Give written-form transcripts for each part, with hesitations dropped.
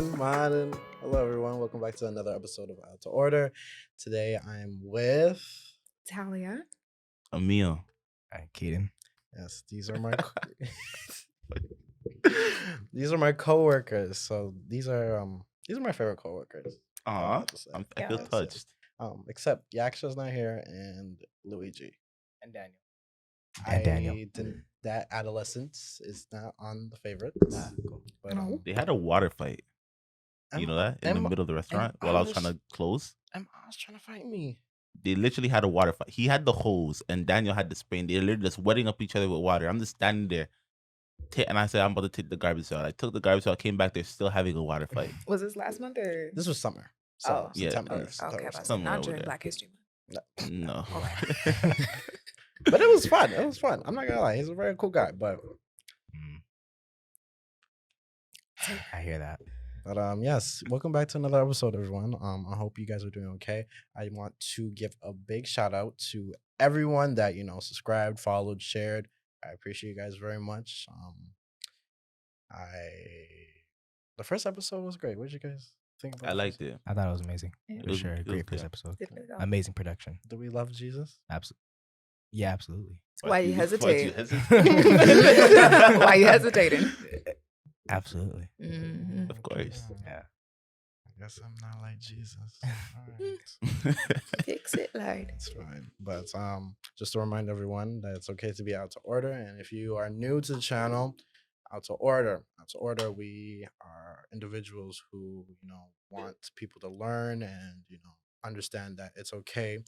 Morning. Hello, everyone. Welcome back to another episode of Outta Order. Today, I'm with Tahlia. Amiel. Kaden. yes. These are my coworkers. So these are my favorite coworkers. Aw, have to say. I feel Yes. touched. Except Yaksha's not here and Luigi. And Daniel. That adolescence is not on the favorites. Cool. But No. They had a water fight. You know that in the middle of the restaurant while I was trying to close. Emma was trying to fight me. They literally had a water fight. He had the hose and Daniel had the spray. And they're literally just wetting up each other with water. I'm just standing there. And I said, I'm about to take the garbage out. I took the garbage out, came back, they're still having a water fight. Was this last month or? This was summer. Oh. Yeah. September. Okay, but Somewhere not over during there. Black History Month. No. But it was fun. It was fun. I'm not gonna lie. He's a very cool guy. But I hear that. yes, welcome back to another episode, everyone. I hope you guys are doing okay. I want to give a big shout out to everyone that subscribed, followed, shared. I appreciate you guys very much. The first episode was great. What did you guys think about I the liked first- it. I thought it was amazing. Yeah. For sure. It was Great first good. episode. Did it go? Amazing production. Do we love Jesus? Absolutely. Yeah, absolutely. Why you Why'd hesitate? hesitate? Why you hesitating? Absolutely. Mhm. Of course. Yeah. I guess I'm not like Jesus. All right. Fix it, Lord. It's fine. But just to remind everyone that it's okay to be out to order. And if you are new to the channel, out to order. Out to order, we are individuals who, want people to learn and, understand that it's okay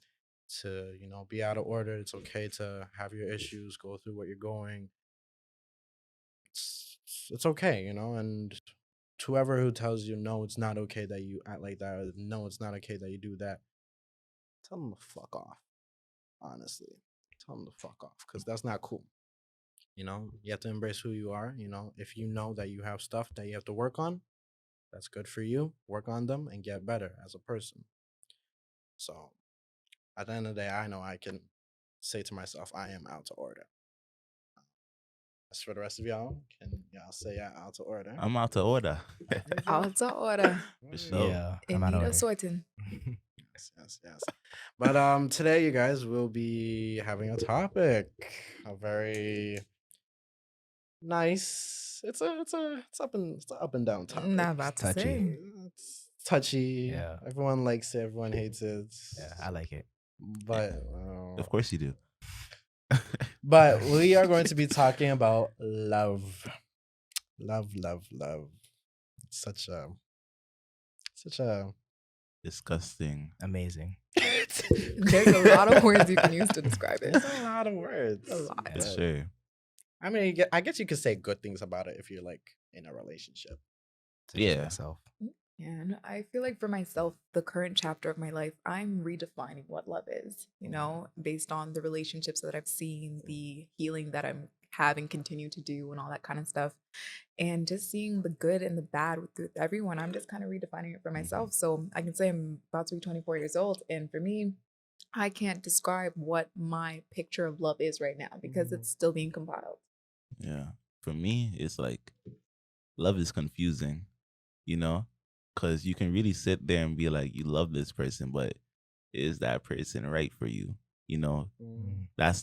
to, be out of order. It's okay to have your issues, go through what you're going. It's okay, and to whoever who tells you no, it's not okay that you act like that, or no, it's not okay that you do that, tell them to fuck off. Honestly, tell them to fuck off because that's not cool. You have to embrace who you are. If you know that you have stuff that you have to work on, that's good for you. Work on them and get better as a person. So at the end of the day, I know I can say to myself, I am out to order. As for the rest of y'all, can y'all say out to order? I'm out to order. Out of order. For sure. Yeah. In I'm out need of of order. sorting. Yes. But today, you guys will be having a topic, a very nice. It's up and down topic. Not about to Touchy. say. It's touchy. Yeah. Everyone likes it. Everyone hates it. Yeah, I like it. But Of course you do. but we are going to be talking about love. Love. Such a Disgusting. Amazing. There's a lot of words you can use to describe it. It's a lot of words. A lot. For But, sure. I mean, I guess you could say good things about it if you're like in a relationship. Yeah. Myself. Yeah, and I feel like for myself, the current chapter of my life, I'm redefining what love is, based on the relationships that I've seen, the healing that I'm having continue to do and all that kind of stuff. And just seeing the good and the bad with everyone, I'm just kind of redefining it for myself. So I can say I'm about to be 24 years old. And for me, I can't describe what my picture of love is right now because it's still being compiled. Yeah. For me, it's like love is confusing, because you can really sit there and be like, you love this person, but is that person right for you? That's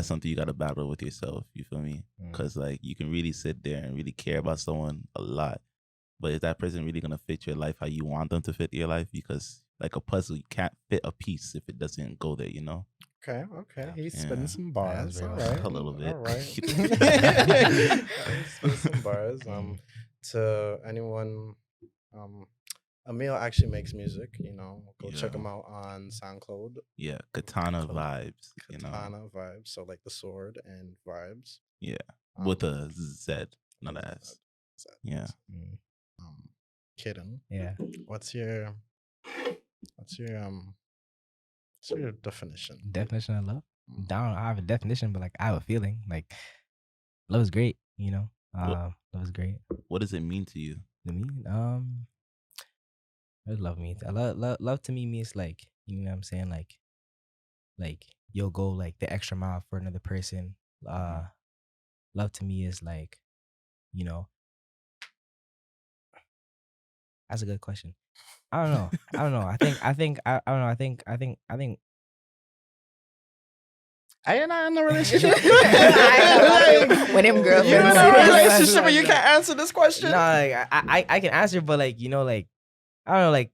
something you got to battle with yourself. You feel me? Because like you can really sit there and really care about someone a lot, but is that person really gonna fit your life how you want them to fit your life? Because like a puzzle, you can't fit a piece if it doesn't go there. Okay. He's Yeah. spinning some bars. very All well. right. A little bit. All right. He's spinning some bars. To anyone, Emil actually makes music. Go check Yeah. him out on SoundCloud. Yeah, katana Cool. vibes. Katana vibes. So like the sword and vibes. Yeah, Um, with a Z, not an S. Z. Yeah. Kaden, Yeah. what's your definition? Definition of love? I have a definition, but like I have a feeling. Like love is great, Love is great. What does it mean to you? To me, what does love mean? Love to me means like, you know what I'm saying? Like you'll go like the extra mile for another person. Love to me is like, That's a good question. I don't know. I don't know. I don't know. I think I ain't not in a relationship. I know. When them girls You're in say a that. relationship and you can't answer this question. no, like I can answer, but like like I don't know, like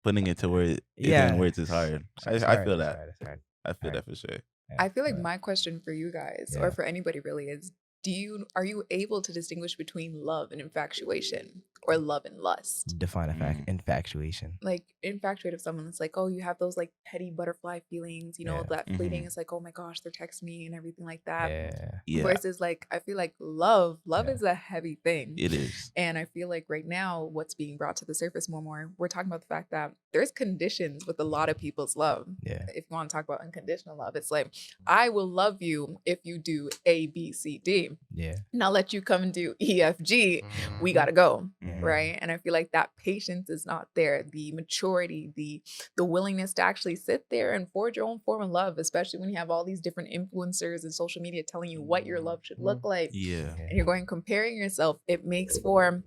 Putting it to where it Yeah. in words is hard. it's I hard, feel it's that. hard, it's hard. I feel Hard. that for sure. Yeah, I feel like but- my question for you guys, Yeah. or for anybody really, is are you able to distinguish between love and infatuation, or love and lust? define Mm. infatuation. Like infatuated with someone, it's like, oh, you have those like petty butterfly feelings, Yeah. that fleeting. Mhm. It's like, oh my gosh, they're texting me and everything like that. Yeah. Yeah, Versus like, I feel like love Yeah. is a heavy thing. it is. And I feel like right now, what's being brought to the surface more and more, we're talking about the fact that there's conditions with a lot of people's love. Yeah. If you want to talk about unconditional love, it's like, I will love you if you do A, B, C, D. Yeah. And I'll let you come and do E, F, G. Mm-hmm. We gotta go. Mhm. Right. And I feel like that patience is not there. The maturity, the willingness to actually sit there and forge your own form of love, especially when you have all these different influencers and social media telling you what your love should look like. Yeah. And you're going comparing yourself, it makes for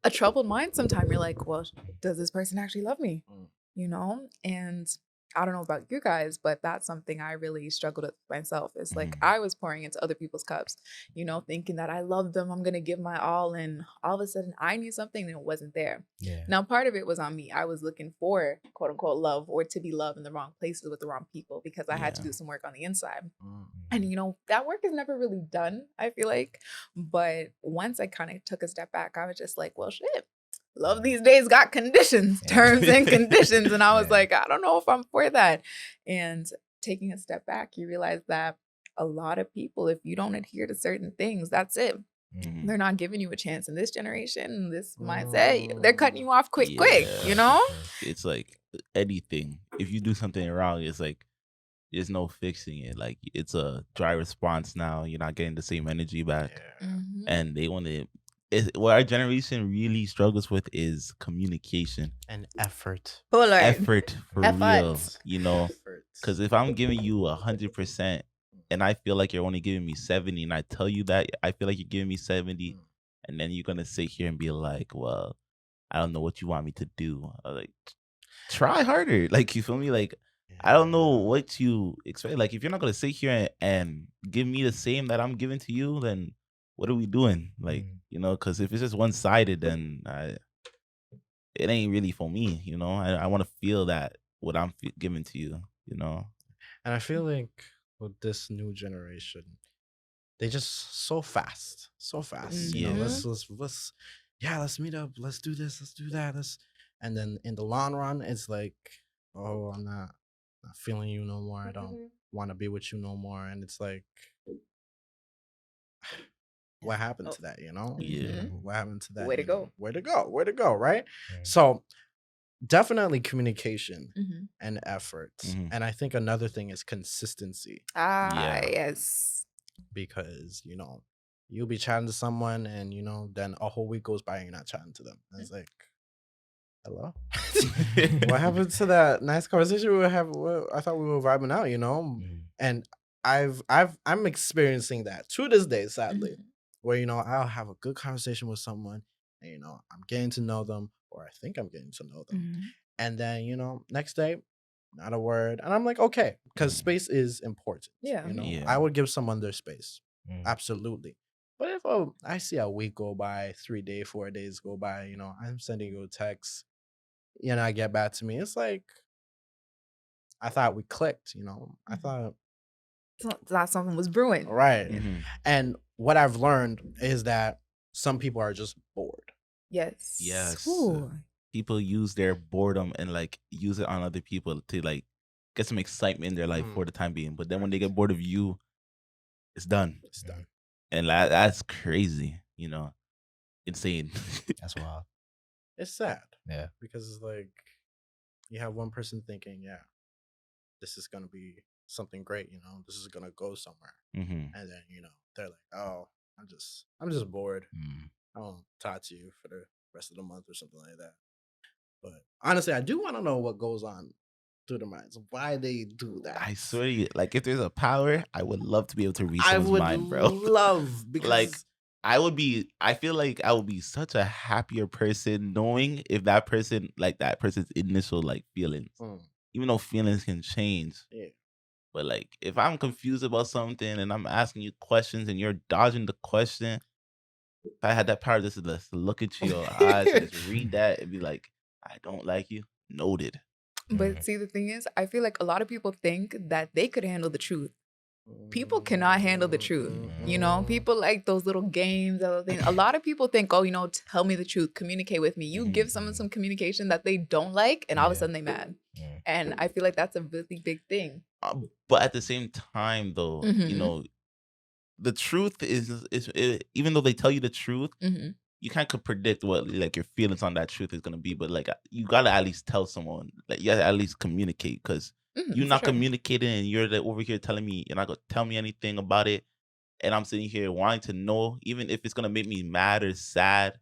a troubled mind sometimes. You're like, well, does this person actually love me? Mm. And I don't know about you guys, but that's something I really struggled with myself. It's like Mhm. I was pouring into other people's cups, thinking that I love them, I'm going to give my all. And all of a sudden I knew something and it wasn't there. Yeah. Now, part of it was on me. I was looking for quote unquote love, or to be loved in the wrong places with the wrong people, because I had to Yeah. do some work on the inside. Mm. And that work is never really done, I feel like. But once I kind of took a step back, I was just like, well, shit. Love these days got conditions, Yeah. terms and conditions. And I was Yeah. like, I don't know if I'm for that. And taking a step back, you realize that a lot of people, if you don't adhere to certain things, that's it. Mhm. They're not giving you a chance in this generation, this mindset. They're cutting you off quick, Yeah. It's like anything. If you do something wrong, it's like there's no fixing it. Like it's a dry response now. You're not getting the same energy back. Yeah. Mhm. And they want to. What our generation really struggles with is communication, And effort. Polar. effort for real. Efforts. Because if I'm giving you 100% and I feel like you're only giving me 70, and I tell you that I feel like you're giving me 70, and then you're gonna sit here and be like, well, I don't know what you want me to do. I'm like, try harder. Like, you feel me? Like, I don't know what you expect. Like, if you're not gonna sit here and give me the same that I'm giving to you, then what are we doing? Like, because if it's just one sided, then it ain't really for me. I want to feel that what I'm giving to you. And I feel like with this new generation, they just so fast. Let's meet up, let's do this, let's do that, and then in the long run, it's like, oh, I'm not feeling you no more. I don't want to be with you no more. And it's like, what happened to that? Yeah. What happened to that? Way to go. Where to go, right? Yeah. So definitely communication Mhm. and effort. Mhm. And I think another thing is consistency, Ah, Yeah. yes. because you'll be chatting to someone and then a whole week goes by and you're not chatting to them. And it's like, hello? What happened to that nice conversation we were having? I thought we were vibing out, And I'm experiencing that to this day, sadly, Mhm. where I'll have a good conversation with someone, and I'm getting to know them, or I think I'm getting to know them, Mhm. and then next day, not a word, and I'm like, okay, because space is important. Yeah. Yeah. I would give someone their space, Mm. absolutely. But if I see a week go by, 3 days, 4 days go by, I'm sending you a text, I get back to me, it's like, I thought we clicked, I Mhm. thought. Thought something was brewing. Right. Mhm. And what I've learned is that some people are just bored. Yes. Yes. Ooh. People use their boredom and like use it on other people to like get some excitement in their life for the time being. But then when they get bored of you, it's done. It's done. And that's crazy, insane. That's wild. It's sad. Yeah. Because it's like you have one person thinking, yeah, this is gonna be something great, this is gonna go somewhere. Mm-hmm. And then, they're like, oh, I'm just bored. Mm. I won't talk to you for the rest of the month or something like that. But honestly, I do want to know what goes on through their minds, why they do that. I swear to you, like if there's a power, I would love to be able to read I someone's would mind, bro. love, because Like, I feel like I would be such a happier person knowing if that person, like that person's initial like feelings, even though feelings can change. Yeah. But like if I'm confused about something and I'm asking you questions and you're dodging the question, if I had that power just to look into your eyes and just read that and be like, I don't like you. Noted. But see, the thing is, I feel like a lot of people think that they could handle the truth. People cannot handle the truth. You know, people like those little games, other things. A lot of people think, oh, you know, tell me the truth, communicate with me. You give someone some communication that they don't like, and all of a sudden they mad. And I feel like that's a really big thing. But at the same time, though, you know, the truth is even though they tell you the truth, you can't predict what like your feelings on that truth is gonna be. But like you gotta at least tell someone, like you gotta at least communicate, because you're not communicating and you're like, over here telling me you're not gonna tell me anything about it, and I'm sitting here wanting to know, even if it's gonna make me mad or sad,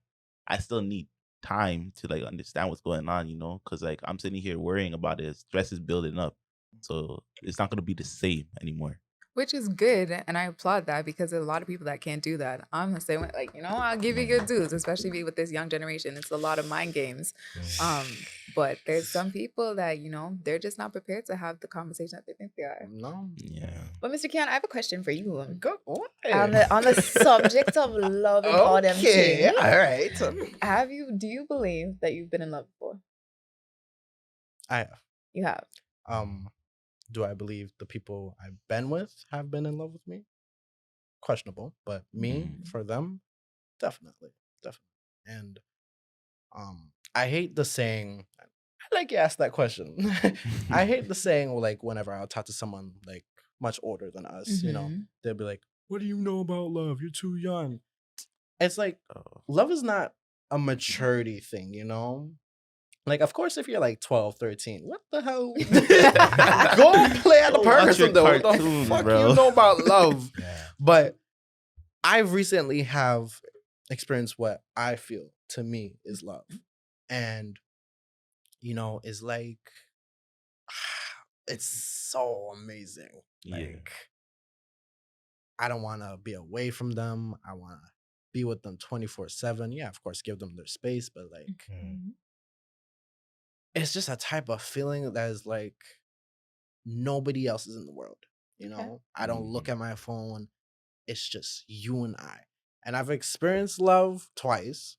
I still need time to like understand what's going on, you know, because like I'm sitting here worrying about it, stress is building up, so it's not gonna be the same anymore. Which is good, and I applaud that, because there's a lot of people that can't do that. I'm the same way. Like, you know, I'll give you good dues, especially with this young generation. It's a lot of mind games. But there's some people that, you know, they're just not prepared to have the conversation that they think they are. No. Yeah. But Mr. Keon, I have a question for you. Go what? On the subject of love and all them Okay, things. all right. Do you believe that you've been in love before? I have. You have. Do I believe the people I've been with have been in love with me? Questionable, but me, for them, definitely. And I hate the saying, I like you asked that question. I hate the saying, like, whenever I'll talk to someone like much older than us, you know, they'll be like, what do you know about love? You're too young. It's like, love is not a maturity thing, you know? Like, of course, if you're like 12, 13, what the hell? Go play at the park or something. What the fuck you know about love? But I recently have experienced what I feel to me is love. And, you know, it's like, it's so amazing. Like, I don't want to be away from them. I want to be with them 24/7. Yeah, of course, give them their space. But like, it's just a type of feeling that is like nobody else is in the world. You know, I don't look at my phone. It's just you and I. And I've experienced love twice.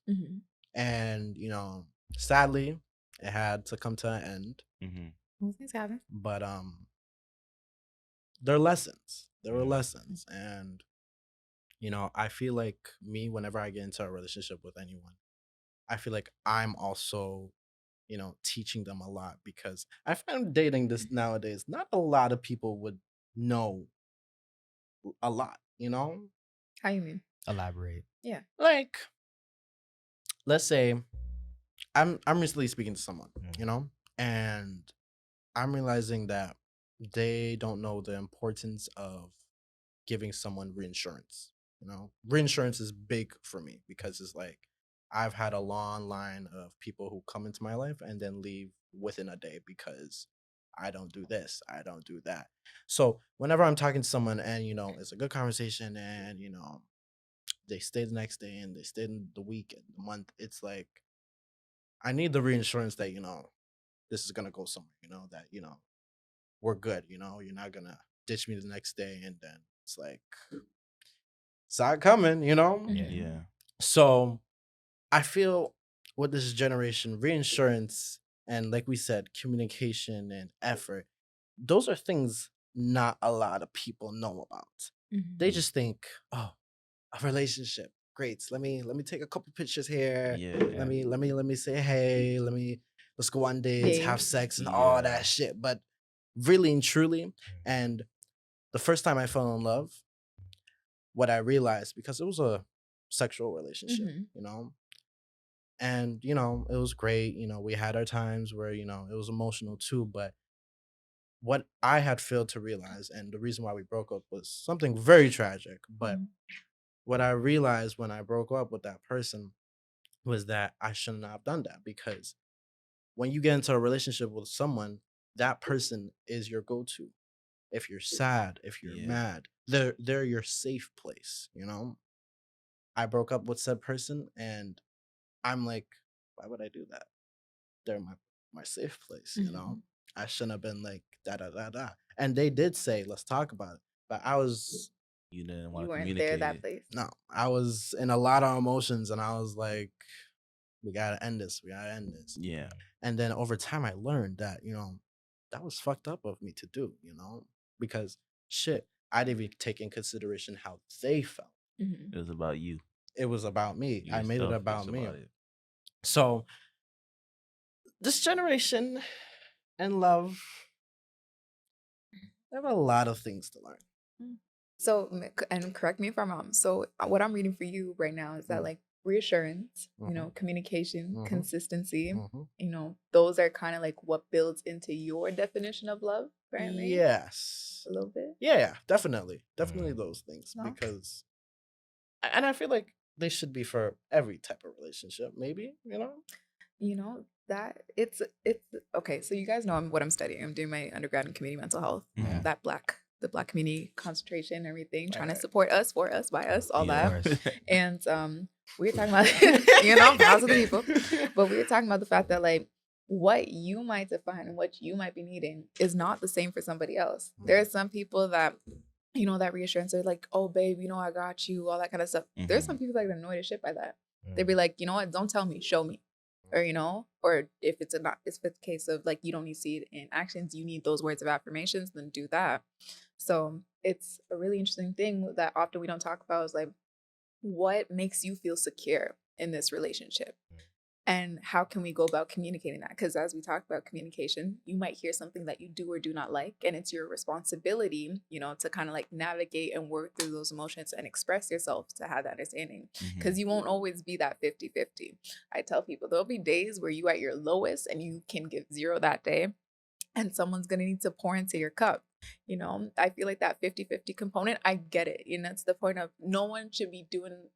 And, you know, sadly, it had to come to an end. Things happen. But they're lessons. There were lessons. And, you know, I feel like me, whenever I get into a relationship with anyone, I feel like I'm also, you know, teaching them a lot, because I find dating this nowadays, not a lot of people would know a lot, you know? How you mean? Elaborate. Yeah. Like, let's say I'm recently speaking to someone, you know, and I'm realizing that they don't know the importance of giving someone reinsurance. You know, reinsurance is big for me, because it's like I've had a long line of people who come into my life and then leave within a day because I don't do this, I don't do that. So whenever I'm talking to someone and, you know, it's a good conversation and, you know, they stay the next day and they stay in the week and the month, it's like, I need the reinsurance that, you know, this is going to go somewhere, you know, that, you know, we're good, you know, you're not going to ditch me the next day. And then it's like, it's not coming, you know? Yeah. So I feel with this generation, reinsurance and, like we said, communication and effort, those are things not a lot of people know about. They just think, oh, a relationship, great. Let me take a couple pictures here. Let me say hey. Let's go on dates, have sex, and all that shit. But really and truly, and the first time I fell in love, what I realized, because it was a sexual relationship, you know, and, you know, it was great. You know, we had our times where, you know, it was emotional too. But what I had failed to realize, and the reason why we broke up, was something very tragic. But what I realized when I broke up with that person was that I should not have done that, because when you get into a relationship with someone, that person is your go-to. If you're sad, if you're mad, they're your safe place, you know? I broke up with said person, and I'm like, why would I do that? They're my safe place, you know. I shouldn't have been like da da da da. And they did say, let's talk about it. But You didn't You want to weren't there communicate that it. place. no, I was in a lot of emotions, and I was like, we gotta end this. We gotta end this. Yeah. And then over time, I learned that, you know, that was fucked up of me to do, you know, because shit, I didn't even take in consideration how they felt. It was about you. It was about me. You I were made it selfish about me. it. So this generation and love, they have a lot of things to learn. So, and correct me if I'm wrong. So, what I'm reading for you right now is that Mm. like reassurance, you Mhm. know, communication, Mhm. consistency, Mhm. you know, those are kind of like what builds into your definition of love, currently. Yes. A little bit. Yeah, definitely. Definitely those things. No? Because, and I feel like they should be for every type of relationship, maybe, you know? You know, that it's okay. So you guys know what I'm studying. I'm doing my undergrad in community mental health. Mhm. The black community concentration, everything, trying to Right. support us, for us, by us, all Yeah. that. And we were talking about you know, proud to the people. But we were talking about the fact that like what you might define and what you might be needing is not the same for somebody else. There are some people that, you know, that reassurance, they're like, oh babe, you know, I got you, all that kind of stuff. There's some people that get annoyed as shit by that. They'd be like, you know what, don't tell me, show me. Or, you know, or if it's a case of like you don't need to see it in actions, you need those words of affirmations, then do that. So it's a really interesting thing that often we don't talk about is like, what makes you feel secure in this relationship? And how can we go about communicating that? Because as we talk about communication, you might hear something that you do or do not like, and it's your responsibility, you know, to kind of like navigate and work through those emotions and express yourself to have that understanding. Because you won't always be that 50-50. I tell people there'll be days where you at your lowest and you can give 0 that day, and someone's going to need to pour into your cup. You know, I feel like that 50-50 component, I get it. You know, it's the point of no one should be doing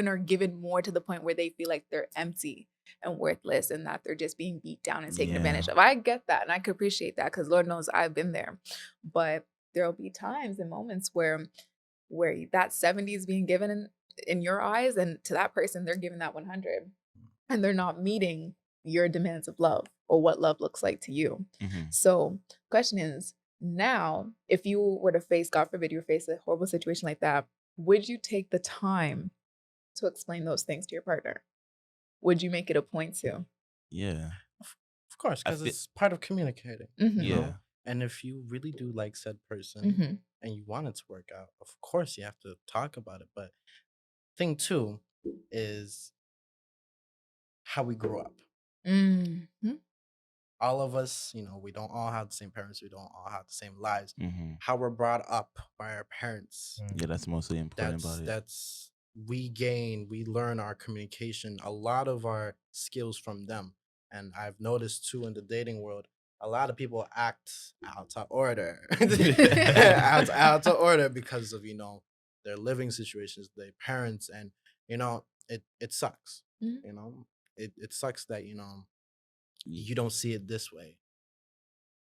or given more to the point where they feel like they're empty and worthless and that they're just being beat down and taken advantage of. I get that and I could appreciate that because Lord knows I've been there. But there'll be times and moments where that 70 is being given in your eyes, and to that person they're giving that 100, and they're not meeting your demands of love or what love looks like to you. So question is, now if you were to face, God forbid, you face a horrible situation like that, would you take the time to explain those things to your partner? Would you make it a point to? Yeah. Of course, because it's part of communicating. Mhm. You know? Yeah. And if you really do like said person and you want it to work out, of course you have to talk about it. But thing too is how we grew up. All of us, you know, we don't all have the same parents. We don't all have the same lives. How we're brought up by our parents. Yeah, that's mostly important about it. We learn our communication, a lot of our skills from them. And I've noticed too in the dating world, a lot of people act out of order, out of order because of, you know, their living situations, their parents, and you know, it sucks. You know, it sucks that, you know, you don't see it this way,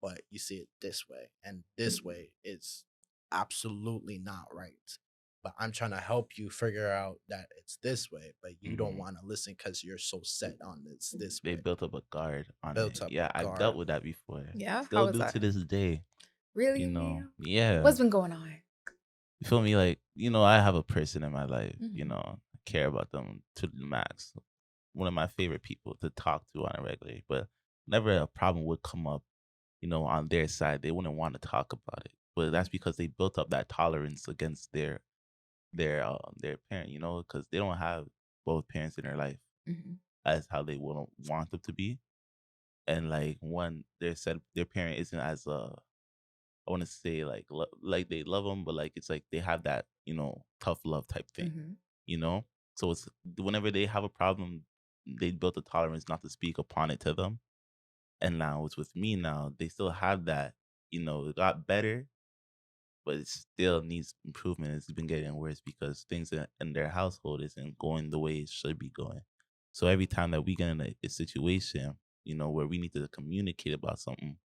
but you see it this way, and this way is absolutely not right. But I'm trying to help you figure out that it's this way, but you don't want to listen because you're so set on this They way. built up a guard on Built it. up Yeah, a I've guard. dealt with that before. Yeah? Still How was do that? to this day. Really? You know, Neil? yeah. What's been going on? You feel me? Like, you know, I have a person in my life, you know, I care about them to the max. One of my favorite people to talk to on a regular, but whenever a problem would come up, you know, on their side, they wouldn't want to talk about it. But that's because they built up that tolerance against their parent, you know, because they don't have both parents in their life as how they would want them to be. And like one, their parent isn't as I want to say like they love them, but like it's like they have that, you know, tough love type thing, you know. So it's whenever they have a problem, they built a tolerance not to speak upon it to them. And now it's with me now. They still have that, you know, it got better, but it still needs improvement. It's been getting worse because things in their household isn't going the way it should be going. So every time that we get in a situation, you know, where we need to communicate about something,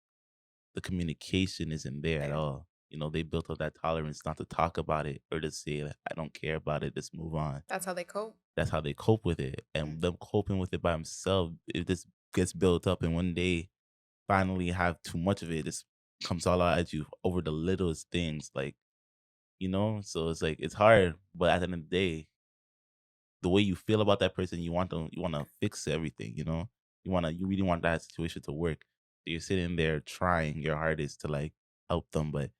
the communication isn't there at all. You know, they built up that tolerance not to talk about it or to say, I don't care about it, just move on. That's how they cope. That's how they cope with it. And them coping with it by themselves, it just gets built up. And one day, finally have too much of it, it just comes all out at you over the littlest things. Like, you know, so it's like, it's hard. But at the end of the day, the way you feel about that person, you want to fix everything, you know? You really want that situation to work. You're sitting there trying your hardest to like help them, but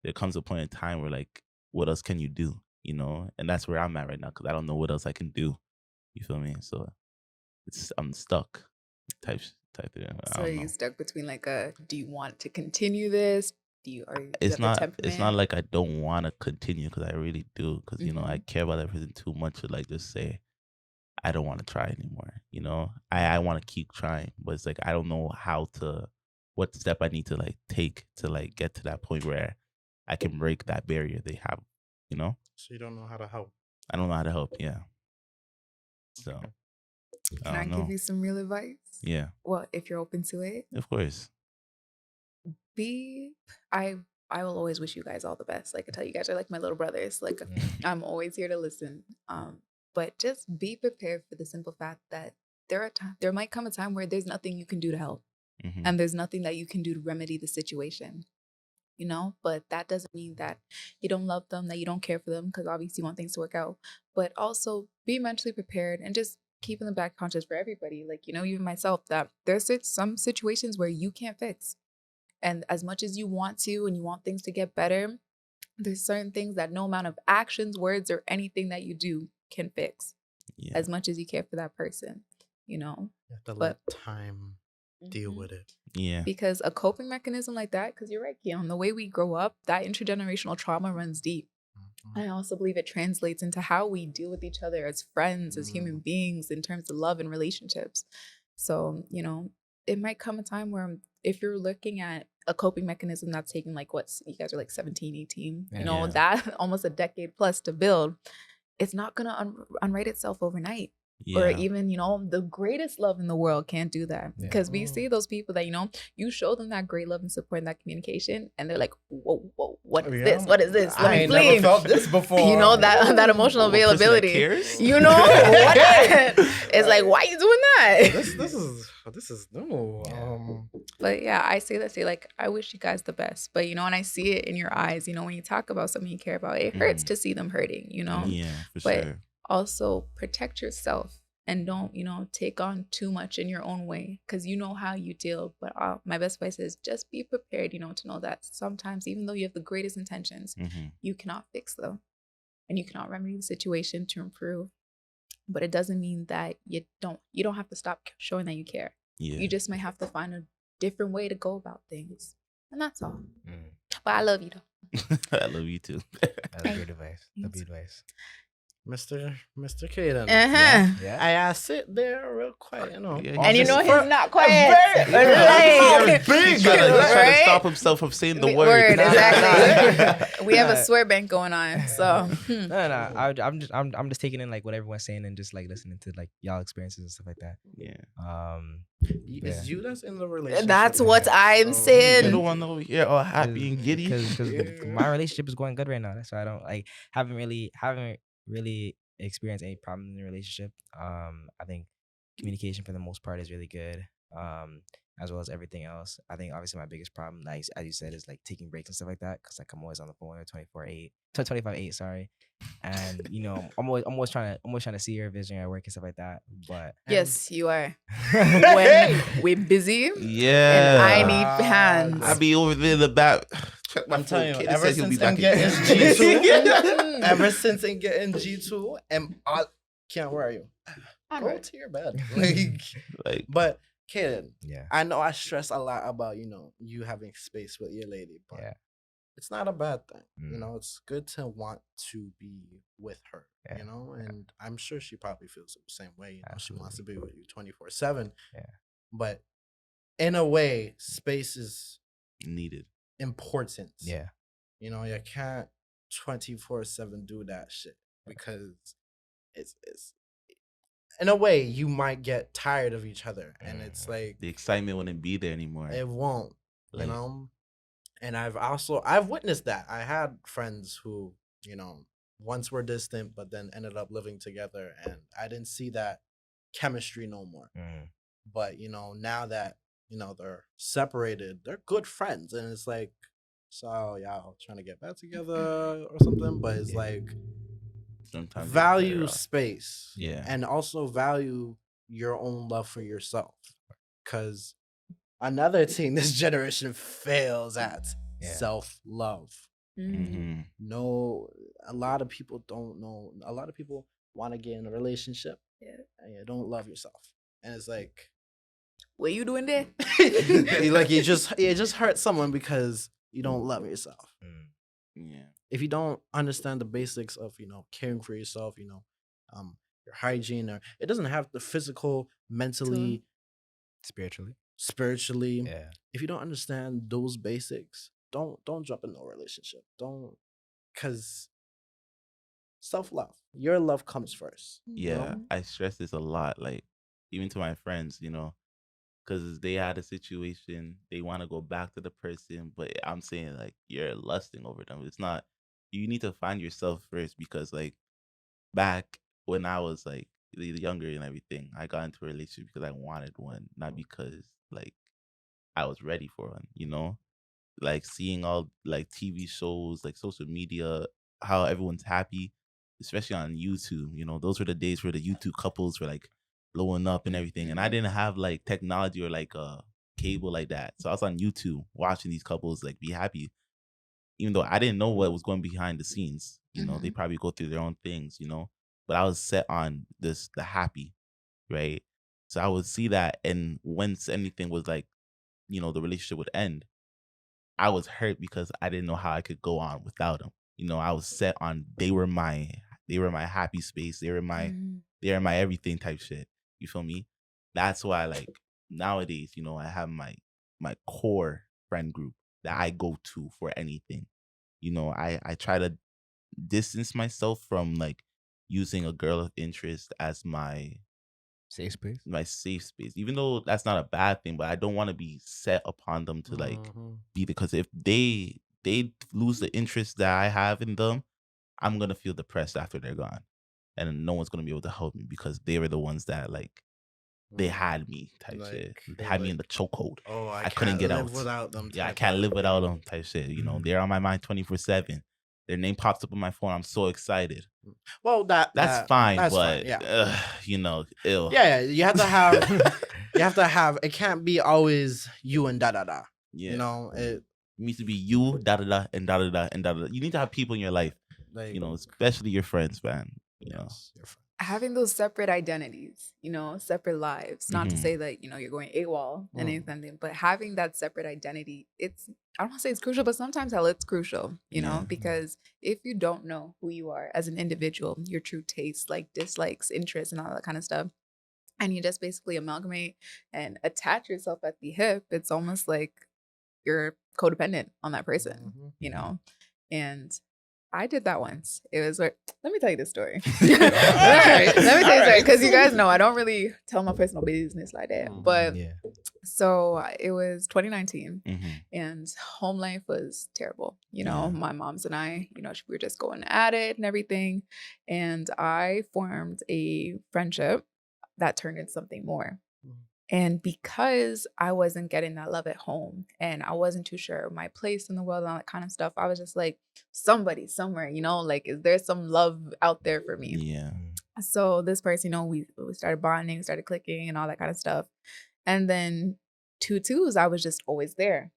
there comes a point in time where like, what else can you do? You know? And that's where I'm at right now, because I don't know what else I can do. You feel me? So I'm stuck type thing. I So are don't you know. stuck between like do you want to continue this? Do you have the It's not temperament? like I don't want to continue, because I really do, because you know, I Mhm. care about that person too much to like just say I don't want to try anymore. You know, I want to keep trying, but it's like I don't know what step I need to like take to like get to that point where I can break that barrier they have. You know, So you don't know how to help. I don't know how to help. Yeah, so Can I don't give know. you some real advice? Yeah, Well, if you're open to it, of course. I I will always wish you guys all the best. Like I tell you guys are like my little brothers. Like I'm always here to listen. But just be prepared for the simple fact that there might come a time where there's nothing you can do to help, Mhm. and there's nothing that you can do to remedy the situation. You know, but that doesn't mean that you don't love them, that you don't care for them, because obviously you want things to work out. But also be mentally prepared and just keep in the back conscious for everybody. Like, you know, even myself, that there's some situations where you can't fix. And as much as you want to and you want things to get better, there's certain things that no amount of actions, words, or anything that you do can fix. Yeah, As much as you care for that person, you know. You have to But let time deal Mhm. with it. yeah, Because a coping mechanism like that, because you're right, Keon, the way we grow up, that intergenerational trauma runs deep. Mhm. I also believe it translates into how we deal with each other as friends, as human beings, in terms of love and relationships. So, you know, it might come a time where if you're looking at a coping mechanism that's taking like you guys are like 17, 18, you know, Yeah. that almost a decade plus to build, it's not going to unwrite itself overnight. Or yeah, even, you know, the greatest love in the world can't do that. Yeah. Because we see those people that, you know, you show them that great love and support and that communication, and they're like, whoa, what is this? What is this? Let I me ain't flee. never felt this before. You know, that emotional A person that availability. cares? You know, what? It's like, why you doing that? This is new. But yeah, I say like, I wish you guys the best. But you know, and I see it in your eyes, you know, when you talk about something you care about, it hurts Mhm. to see them hurting, you know. Yeah, for But sure. also protect yourself and don't, you know, take on too much in your own way, because you know how you deal. But my best advice is just be prepared, you know, to know that sometimes, even though you have the greatest intentions, Mhm. you cannot fix them and you cannot remedy the situation to improve. But it doesn't mean that you don't have to stop showing that you care. Yeah. You just might have to find a different way to go about things, and that's all. Mm. But I love you though. I love you too. That's great advice. That'd be advice. Mr. Kaden. Yeah. I sit there real quiet, you know. Yeah, And you know Just he's not quiet. Like, He's trying to Right? stop himself from saying the word. Word, Nah, exactly. We have a Nah. swear bank going on, so No. I'm just taking in like what everyone's saying and just like listening to like y'all experiences and stuff like that. Yeah. Is you that's in the relationship? that's what I'm You're saying. the one over here all happy and giddy. Because Yeah. my relationship is going good right now. That's why I don't like haven't really experienced any problems in the relationship. I think communication for the most part is really good. As well as everything else. I think obviously my biggest problem, like as you said, is like taking breaks and stuff like that. Because like I'm always on the phone at 25/8, sorry. And you know, I'm always trying to see your vision at work and stuff like that. But Yes, you are. When we're busy, Yeah. and I need hands. I be over there in the back. Check my I'm telling you, phone. Kaden ever said he'll be since I'm back getting again. G2, ever since I'm getting G2, and Keon, where are you? Go Alright. to your bed. Like, But Kaden, yeah, I know I stress a lot about, you know, you having space with your lady, but Yeah. it's not a bad thing. You Mm. know, it's good to want to be with her, Yeah. you know, and I'm sure she probably feels the same way. You know, she wants to Absolutely. be with you 24/7. Yeah. But in a way, space is needed. important. yeah, You know, you can't 24/7 do that shit because it's in a way you might get tired of each other, and it's like The excitement wouldn't be there anymore. it won't, you Like- know. And I've witnessed that. I had friends who, once were distant, but then ended up living together, and I didn't see that chemistry no more. But now that they're separated, they're good friends, and it's like, so y'all trying to get back together or something. But it's like, Sometimes it's value better off. space, Yeah. and also value your own love for yourself, because another thing this generation fails at, self-love. No, a lot of people don't know. A lot of people want to get in a relationship, and you don't love yourself, and it's like, what you doing there? like you just hurt someone because you don't love yourself. Yeah. If you don't understand the basics of caring for yourself, your hygiene, or it doesn't have the physical, mentally, spiritually. Yeah. If you don't understand those basics, don't jump in no relationship. Don't, because self-love, your love comes first. Yeah, I stress this a lot, like even to my friends, because they had a situation, they want to go back to the person, but I'm saying like you're lusting over them. It's not. You need to find yourself first, because like back when I was like younger and everything, I got into a relationship because I wanted one, not because like I was ready for one. Like seeing all like TV shows, like social media, how everyone's happy, especially on YouTube. Those were the days where the YouTube couples were like blowing up and everything. And I didn't have like technology or like cable like that. So I was on YouTube watching these couples like be happy, even though I didn't know what was going behind the scenes. They probably go through their own things, but I was set on the happy, right? So I would see that, and once anything was like, the relationship would end, I was hurt because I didn't know how I could go on without them. I was set on they were my happy space. They were my everything type shit. You feel me? That's why like nowadays, I have my core friend group that I go to for anything. I try to distance myself from like using a girl of interest as my safe space, even though that's not a bad thing, but I don't want to be set upon them to like be, because if they lose the interest that I have in them, I'm gonna feel depressed after they're gone, and no one's gonna be able to help me because they were the ones that like they had me type shit. They had me in the chokehold. Oh, I couldn't get out without them. Yeah, I can't live without them type shit. They're on my mind 24/7. Their name pops up on my phone. I'm so excited. Well, that's fine, that's but fine, yeah. Ill. Yeah, you have to have. It can't be always you and da da da. Yeah. It needs to be you, da da da, and da da da, and da da da. You need to have people in your life, like, especially your friends, man. Your friends. Having those separate identities, separate lives. Not to say that you're going AWOL and anything, but having that separate identity, I don't want to say it's crucial, but sometimes hell, it's crucial. Because if you don't know who you are as an individual, your true tastes, like dislikes, interests, and all that kind of stuff, and you just basically amalgamate and attach yourself at the hip, it's almost like you're codependent on that person, and I did that once. It was like, let me tell you this story. Let me tell you this story, because you guys know I don't really tell my personal business like that. But so it was 2019, and home life was terrible. My moms and I, we were just going at it and everything. And I formed a friendship that turned into something more. And because I wasn't getting that love at home, and I wasn't too sure of my place in the world and all that kind of stuff, I was just like, somebody somewhere, like, is there some love out there for me? Yeah. So this person, we started bonding, started clicking and all that kind of stuff. And then 2-2s, I was just always there,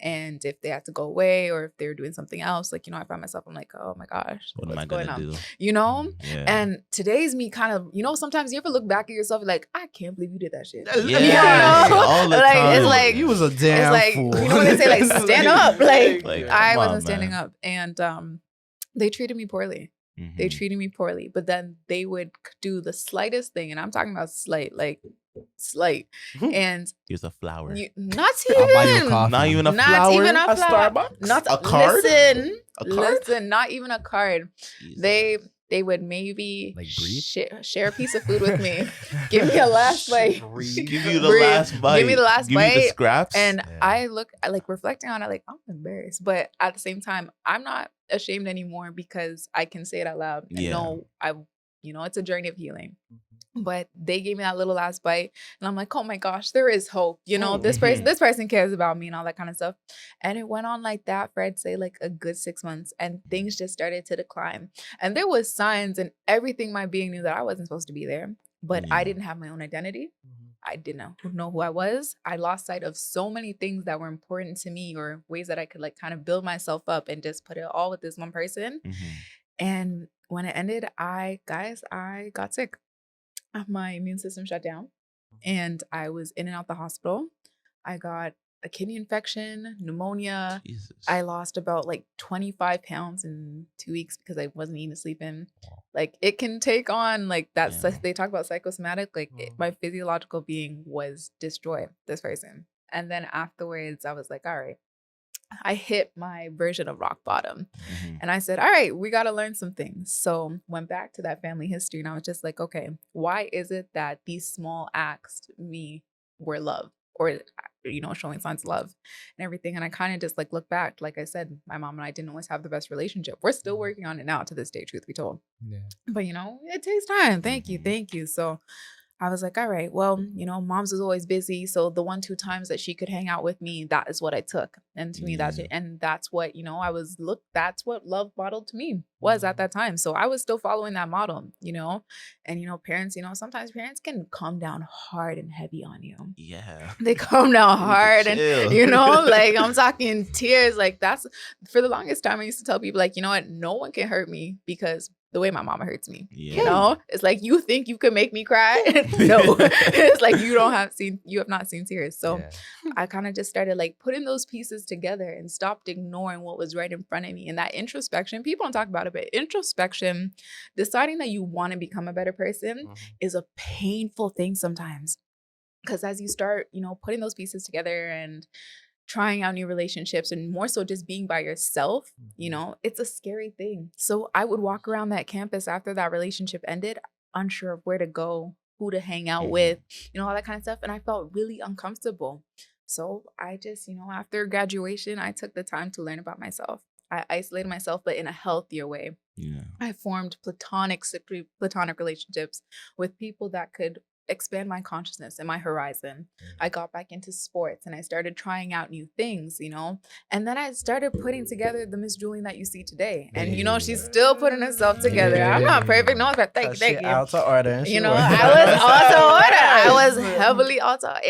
and if they had to go away or if they were doing something else, like, I found myself, I'm like, oh my gosh, what am I going to do? Yeah. And today's me kind of, sometimes you ever look back at yourself like, I can't believe you did that shit. Yeah. All the time. It's like, you was a damn fool. When they say like, stand up, like I come on, wasn't standing man. up. And they treated me poorly. They treated me poorly, but then they would do the slightest thing, and I'm talking about slight, and here's a flower. Not I'll buy you a even, coffee. Not even a not flower. even a flower. Starbucks. Not a card. Listen, A card? listen, not even a card. Jesus. They they would maybe Like breathe? share a piece of food with me, give me a last bite, Give you the breathe, last bite. give me the last Give you the bite, scraps. and Yeah. I like reflecting on it, like I'm embarrassed, but at the same time, I'm not ashamed anymore because I can say it out loud and Yeah. know it's a journey of healing. But they gave me that little last bite, and I'm like, oh my gosh, there is hope. This person cares about me and all that kind of stuff. And it went on like that for I'd say like a good 6 months, and things just started to decline. And there was signs, and everything my being knew that I wasn't supposed to be there. But I Yeah. didn't have my own identity. I didn't know who I was. I lost sight of so many things that were important to me, or ways that I could like kind of build myself up and just put it all with this one person. And when it ended, I got sick. My immune system shut down, and I was in and out the hospital. I got a kidney infection, pneumonia. Jesus. I lost about like 25 pounds in 2 weeks because I wasn't eating or sleeping. Like it can take on like that. Yeah. They talk about psychosomatic. Like my physiological being was destroyed. This person, and then afterwards, I was like, all right. I hit my version of rock bottom. And I said, all right, we got to learn some things. So went back to that family history, and I was just like, okay, why is it that these small acts to me were love, or, showing signs of love and everything? And I kind of just like look back, like I said, my mom and I didn't always have the best relationship. We're still working on it now to this day, truth be told. Yeah. But, it takes time. Thank you. So I was like, all right, well, mom's was always busy. So the 1-2 times that she could hang out with me, that is what I took. And to me, that's what, that's what love modeled to me was at that time. So I was still following that model, and, parents, sometimes parents can come down hard and heavy on you. Yeah. They come down hard and, chill. like I'm talking tears. Like that's for the longest time I used to tell people like, you know what, no one can hurt me because the way my mama hurts me. Yeah. It's like you think you can make me cry. No, it's like you have not seen tears. So I kind of just started like putting those pieces together and stopped ignoring what was right in front of me. And that introspection, people don't talk about it, but introspection, deciding that you want to become a better person is a painful thing sometimes. Because as you start, putting those pieces together and trying out new relationships, and more so just being by yourself, it's a scary thing. So I would walk around that campus after that relationship ended, unsure of where to go, who to hang out with, all that kind of stuff. And I felt really uncomfortable. So I just, after graduation, I took the time to learn about myself. I isolated myself, but in a healthier way. Yeah. I formed platonic relationships with people that could expand my consciousness and my horizon. I got back into sports and I started trying out new things, and then I started putting together the Miss Julian that you see today. And she's still putting herself together. I'm not perfect, no one's perfect. Thank you. Outta Order. And I was Outta Order. I was heavily Outta.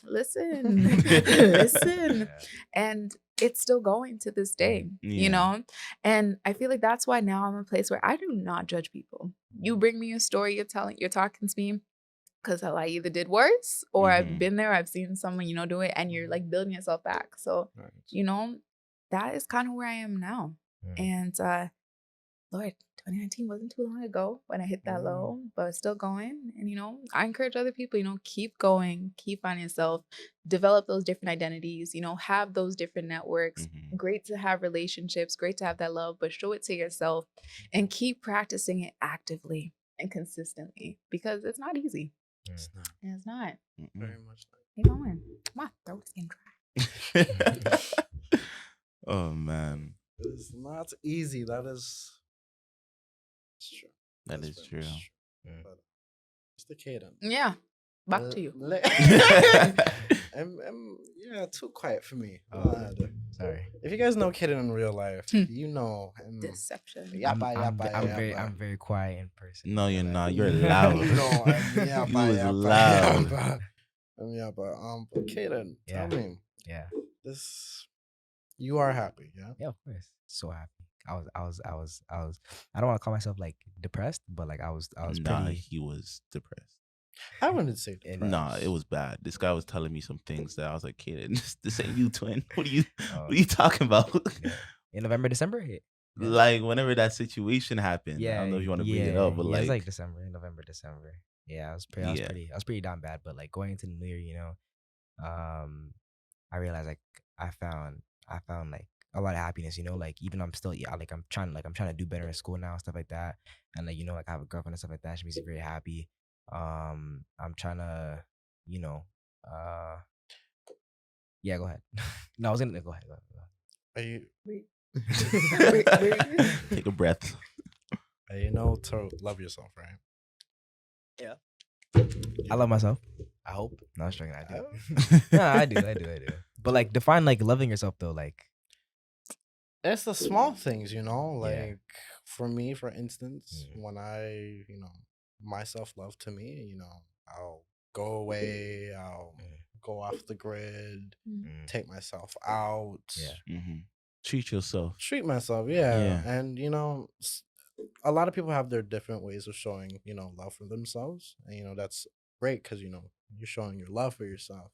Listen. And it's still going to this day, and I feel like that's why now I'm in a place where I do not judge people. You bring me a story, you're talking to me, because I either did worse or I've been there, I've seen someone, do it, and you're like building yourself back. So, that is kind of where I am now. And Lord, 2019 wasn't too long ago when I hit that low, but it's still going. And, I encourage other people, keep going, keep finding yourself, develop those different identities, have those different networks. Great to have relationships, great to have that love, but show it to yourself and keep practicing it actively and consistently, because it's not easy. It's not. Very much not. Keep going. My throat's getting dry. Oh man. It's not easy. That is true. That is true. But Mr. Kaden. Yeah. Back to you. Yeah, too quiet for me. Sorry. If you guys know Kaden in real life, you know him. Deception. I'm very quiet in person. No, you're not. You're loud. You was loud. But Kaden, tell me. Yeah. You are happy, yeah? Yeah, of course. So happy. I was. I don't want to call myself like depressed, but like I was. Nah, he was depressed. I wouldn't say depressed. Nah, it was bad. This guy was telling me some things that I was like, "Kid, this ain't you, twin. What are you talking about?" In November, December, like whenever that situation happened. Yeah, I don't know if you want to bring it up, but it was like November, December. Yeah, I was pretty down bad. But like going into the new year, I realized like I found like a lot of happiness, you know, like even I'm still I'm trying to do better in school now and stuff like that, and like, you know, like I have a girlfriend and stuff like that. She makes me very happy. I'm trying to, you know, yeah, go ahead. No, I was gonna go ahead. Are you? Wait. Take a breath. You know to love yourself, right? Yeah. You- I love myself. I hope. No, I was joking. I do. Oh. No, I do. But like, define like loving yourself though. Like, It's the small things, you know. Yeah. Like for me, for instance, Mhm. when I, you know, my self love to me, you know, I'll go away, I'll go off the grid, take myself out, Yeah. Treat yourself. treat myself, yeah. Yeah. And you know, a lot of people have their different ways of showing, you know, love for themselves, and you know that's great because you know you're showing your love for yourself.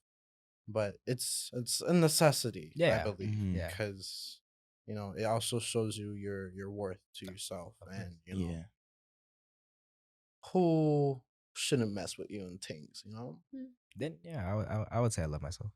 But it's a necessity, I Yeah. believe, Mhm. Yeah. because you know it also shows you your worth to yourself, and you know Yeah. who shouldn't mess with you and things, you know. Then yeah, I would say I love myself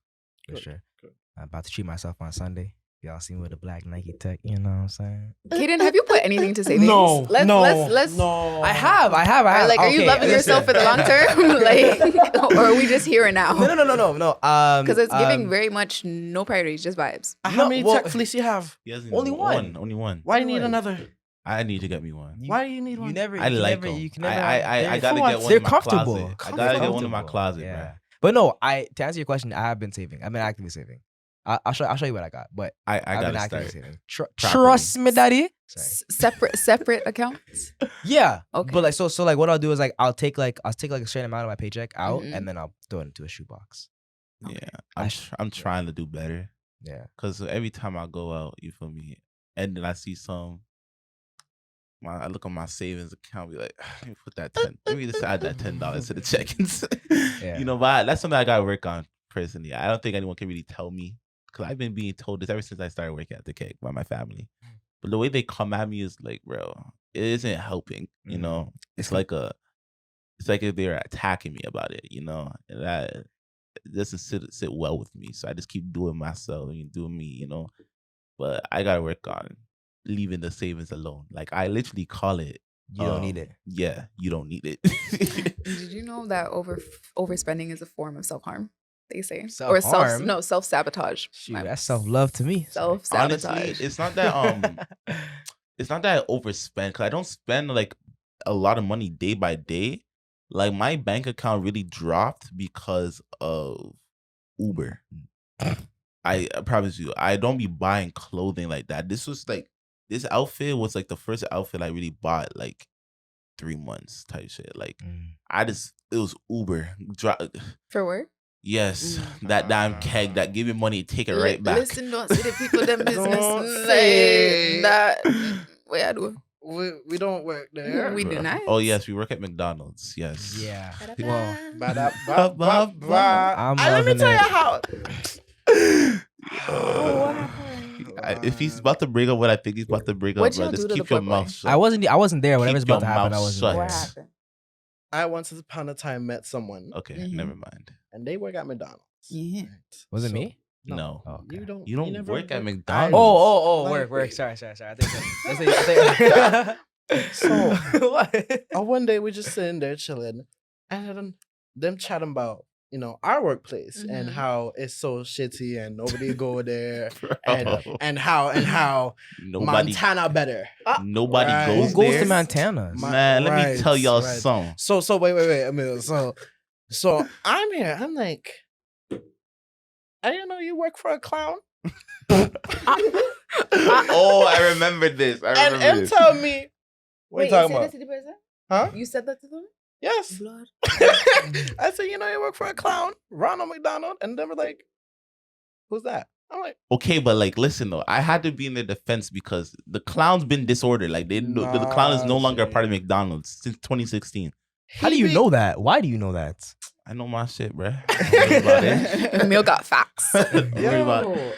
for Good, sure. good. I'm about to treat myself on Sunday. Y'all see me with a black Nike Tech, you know what I'm saying? Kaden, have you put anything to savings? No, Let's. no. I have. Or like, are you Okay, loving yourself for the long term? Like, or are we just here and now? No. Because it's giving very much no priorities, just vibes. How No, many well- tech fleece you have? He hasn't Only even- one. Only one. Why do you need One. another? I need to get me one. Why do you need one? I like them. You can never. I gotta what? get one They're in my comfortable. closet. I gotta get one in my closet, yeah. bro. But no, to answer your question, I have been saving. I've been actively saving. I'll show you what I got. But I I've been gotta actively start. saving. properly. Trust me, daddy. Sorry. Separate accounts. Yeah. Okay. But like so like what I'll do is like I'll take like a certain amount of my paycheck out Mhm. and then I'll throw it into a shoebox. Yeah, I I'm trying to do better Yeah. because every time I go out, you feel me, and then I see I look on my savings account, be like, let me put that let me just add that $10 to the check-ins. Yeah. You know, but that's something I gotta work on personally. I don't think anyone can really tell me because I've been being told this ever since I started working at the cake by my family. But the way they come at me is like, bro, it isn't helping. You know, it's like if they're attacking me about it. You know, and that it doesn't sit well with me. So I just keep doing myself and doing me. You know, but I gotta work on leaving the savings alone. Like I literally call it. You don't need it. Yeah, you don't need it. Did you know that overspending is a form of self-harm? They say Self-harm? self-sabotage. Shoot, that's self-love to me. Self-sabotage. Honestly, it's not that it's not that I overspend because I don't spend like a lot of money day by day. Like my bank account really dropped because of Uber. I promise you, I don't be buying clothing like that. This outfit was like the first outfit I really bought like 3 months type shit. Like it was Uber. For work? Yes, that damn keg that give you money, take it right back. Listen, don't see the people them business. Don't say that. What I do? We don't work there. We do not. Oh yes, we work at McDonald's. Yes. Yeah. Well, I'm let me loving tell you it. how. If he's about to bring up what I think he's about to bring up, What'd bro, y'all just do to keep the your fuckboy? mouth shut. I wasn't there. Whatever's Keep about to your happen, I mouth wasn't shut. what there. happened? I once upon a time met someone, Okay, Mhm. never mind. and they work at McDonald's. Yeah. right? Was it So- me? No. Oh, okay. You don't never work at I- McDonald's. Oh, Like- work. Sorry. I think So- what? One day we just sitting there chilling, and then them chatting about our workplace and Mhm. how it's so shitty and nobody go there, Bro. and how Nobody Montana better. nobody Right. goes Who goes there. to Montana? Man, let me tell y'all right. something. So wait, Emil. So I'm here. I'm like, I didn't know you work for a clown. Oh, I remember this. And M tell me, what are you talking about? To the person? Huh? You said that to them? Yes. Blood. I said, you work for a clown, Ronald McDonald, and they were like, who's that? I'm like, Okay, but like, listen though, I had to be in their defense because the clown's been disordered. Like, the clown is no longer a part of McDonald's since 2016. How do you know that? Why do you know that? I know my shit, bruh. Don't worry about it. Emil got facts. Don't worry about it.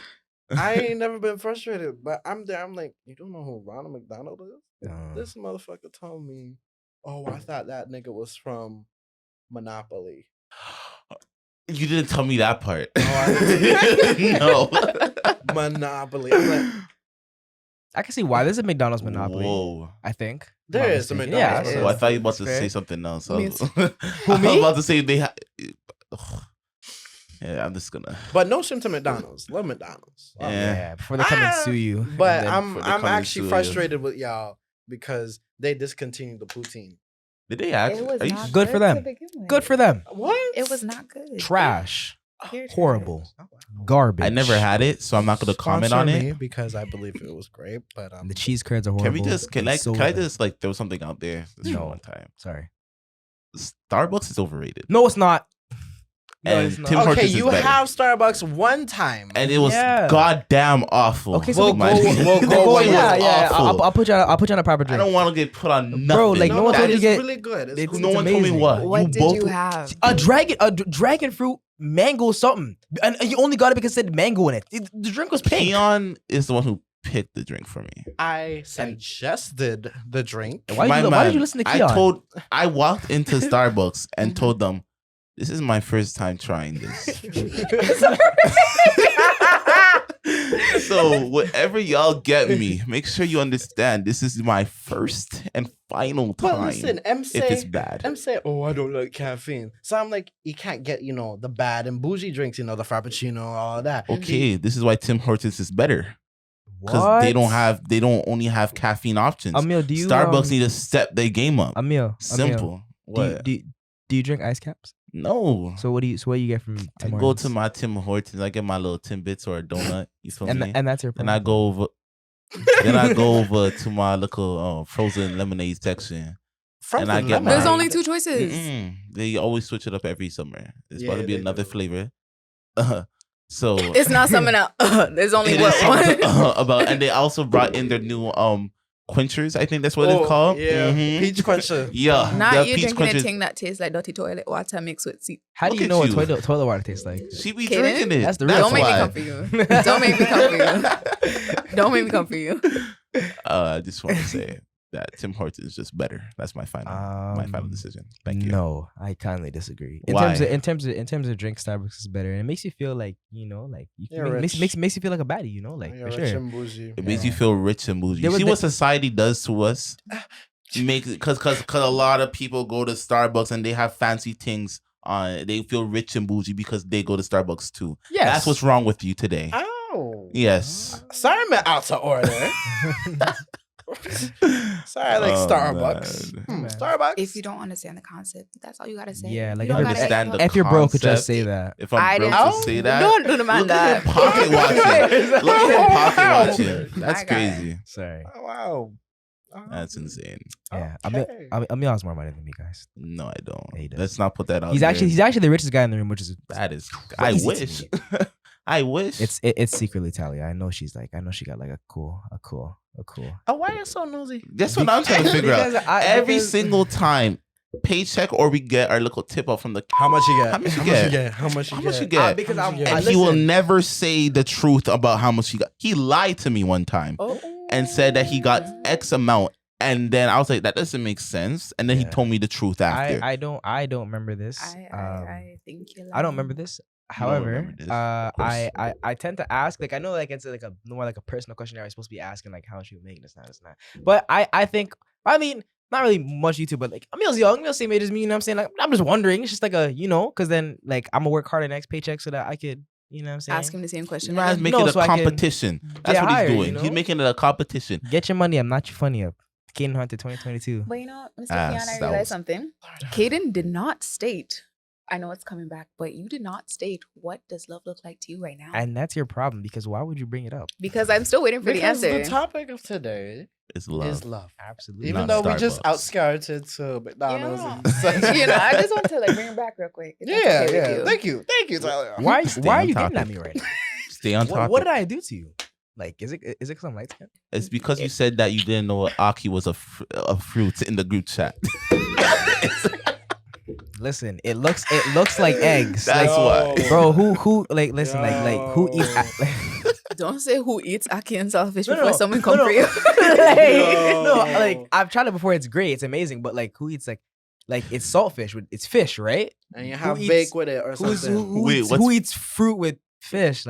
Yo, I ain't never been frustrated, but I'm there. I'm like, you don't know who Ronald McDonald is? This motherfucker told me, oh, I thought that nigga was from Monopoly. You didn't tell me that part. Oh, No. Monopoly. I'm like, I can see why there's a McDonald's monopoly. Whoa. I think. There Not is a mistaken. McDonald's Yeah, Oh, I thought you were about that's to fair. say something else. Me I was, too. I me? was about to say they. Yeah, I'm just gonna. But no shame to McDonald's. Love McDonald's. Love Yeah. it. Yeah, before they come and sue you. and But then- I'm before they come and actually sue you. frustrated with y'all because they discontinued the poutine. Did they actually? It was are you not Good for them. to begin with. good for them. What? It was not good. Trash. You're Horrible. Oh, wow. Garbage. I never had it, so I'm not gonna comment on Sponsor me it. because I believe it was great. But The cheese curds are horrible. Can we just can I So just like throw something out there this No. one time? Sorry. Starbucks is overrated, No, it's not. No, and it's not. Tim Hortons okay, is you better. have Starbucks one time. And it was Yeah. goddamn awful. Okay, so We'll My go- nigga. we'll go It with was that. yeah. awful. I'll put you on a proper I drink. don't want to get put on nothing. Bro, like, no one told you it's get- really good. It's it's- cool. no one told me amazing. what. What you did both you have? a dragon fruit mango something, and you only got it because it said mango in it. The drink was pink. Keon is the one who picked the drink for me. I suggested the drink. Why My did man, you listen to Keon? I walked into Starbucks and told them, this is my first time trying this. So whatever y'all get me, make sure you understand this is my first and final But time. listen, M if it's say, bad. M say, oh, I don't like caffeine. So I'm like, you can't get, the bad and bougie drinks, the frappuccino, all that. Okay, this is why Tim Hortons is better. Because What? they don't only have caffeine options. Emil, do you Starbucks need to step their game up. Emil, Simple. What? Do you drink ice caps? No. So what do you get from I Tim go Hortons? to my Tim Hortons. I get my little Timbits or a donut. You feel me? and that's your And I go over. Then I go over to my little frozen lemonade section. Frozen And I get my- There's Right. only two choices. They always switch it up every summer. It's about Yeah, to be they another do. flavor. So It's not something else. There's only it what is one. about, and they also brought in their new quenchers. I think that's what it's called. Yeah, Mhm. peach quencher. Yeah, Not the you peach drinking a quenchers. thing that tastes like dirty toilet water mixed with sea. How do Look you at know what you. toilet water tastes like? She be Kaden? drinking it. That's the Don't make me why. come for you. Don't make me come for you. Don't make me come for you. I just want to say that Tim Hortons is just better. That's my final decision. Thank you. No, I kindly disagree. Why? In terms of drink, Starbucks is better, and it makes you feel like like You're makes rich. you feel like a baddie, like You're for rich sure. and bougie. It makes you feel rich and bougie. There was See the- what society does to us. Because a lot of people go to Starbucks and they have fancy things on. They feel rich and bougie because they go to Starbucks too. Yes, That's what's wrong with you today. Oh. Yes. Sorry, I'm Outta Order. Sorry, I like Oh, Starbucks. man. Starbucks. If you don't understand the concept, that's all you gotta say. Yeah, like You I don't gotta understand explain- the if you're broke, could just concept. say that. If I'm I broke didn't- to say that, Don't do the man look at that. him pocket watching. Look at him pocket Wow. watching. That's My guy. crazy. Sorry. Oh, wow. That's insane. Yeah, Okay. Emil has more money than me, guys. No, I don't. Yeah, he does. Let's not put that out. He's there. actually the richest guy in the room, which is That is. I crazy to wish. me. I wish. it's secretly Tahlia. I know she got like a cool. Oh, why are you so nosy? That's what I'm trying to figure out. Because Every single time, paycheck or we get our little tip up from the. How much you get? How much you How get? much you get? How much you How get? much you get? because How much I'm- you get? And he will never say the truth about how much he got. He lied to me one time Oh. and said that he got X amount. And then I was like, that doesn't make sense. And then he Yeah. told me the truth after. I don't remember this. I think you. I don't remember this. However, remember this, of course. I tend to ask, like, I know, like, it's like a more like a personal questionnaire. I'm supposed to be asking, like, how much you make this, not. But I think, I mean, not really much YouTube, but like, Emil's young, Emil's same age as me, you know what I'm saying? Like, I'm just wondering. It's just like because then, like, I'm gonna work hard at next paycheck so that I could, you know what I'm saying? Ask him the same question. Man's again. making No, it so a I can competition. That's get what he's higher, doing. you know? He's making it a competition. Get your money up, not your funny up. Kaden Hunter 2022. But you know, Mr. Ah, Keon, I that realized was- something. Kaden did not state. I know it's coming back, but you did not state what does love look like to you right now. And that's your problem because why would you bring it up? Because I'm still waiting for the Because answer. the topic of today It's love. is love. Absolutely. Even Not though we just Starbucks. outskirted to McDonald's. Yeah. And such. You know, I just want to like bring it back real quick. if that's Yeah, okay with yeah. you. Thank you, Tyler. Why Stay are on you getting topic. at me right now? Stay on topic. What did I do to you? Like, is it because I'm light skinned? It's because you said that you didn't know Aki was a fruit in the group chat. Listen, it looks like eggs. That's like, why. bro, who like listen, like who eats Don't say who eats ackee and saltfish No, before no, someone no, come no. for you. no, like I've tried it before, it's great, it's amazing, but like who eats like it's saltfish with it's fish, right? And you have eats- bake with it or something. Wait, what's- who eats fruit with fish?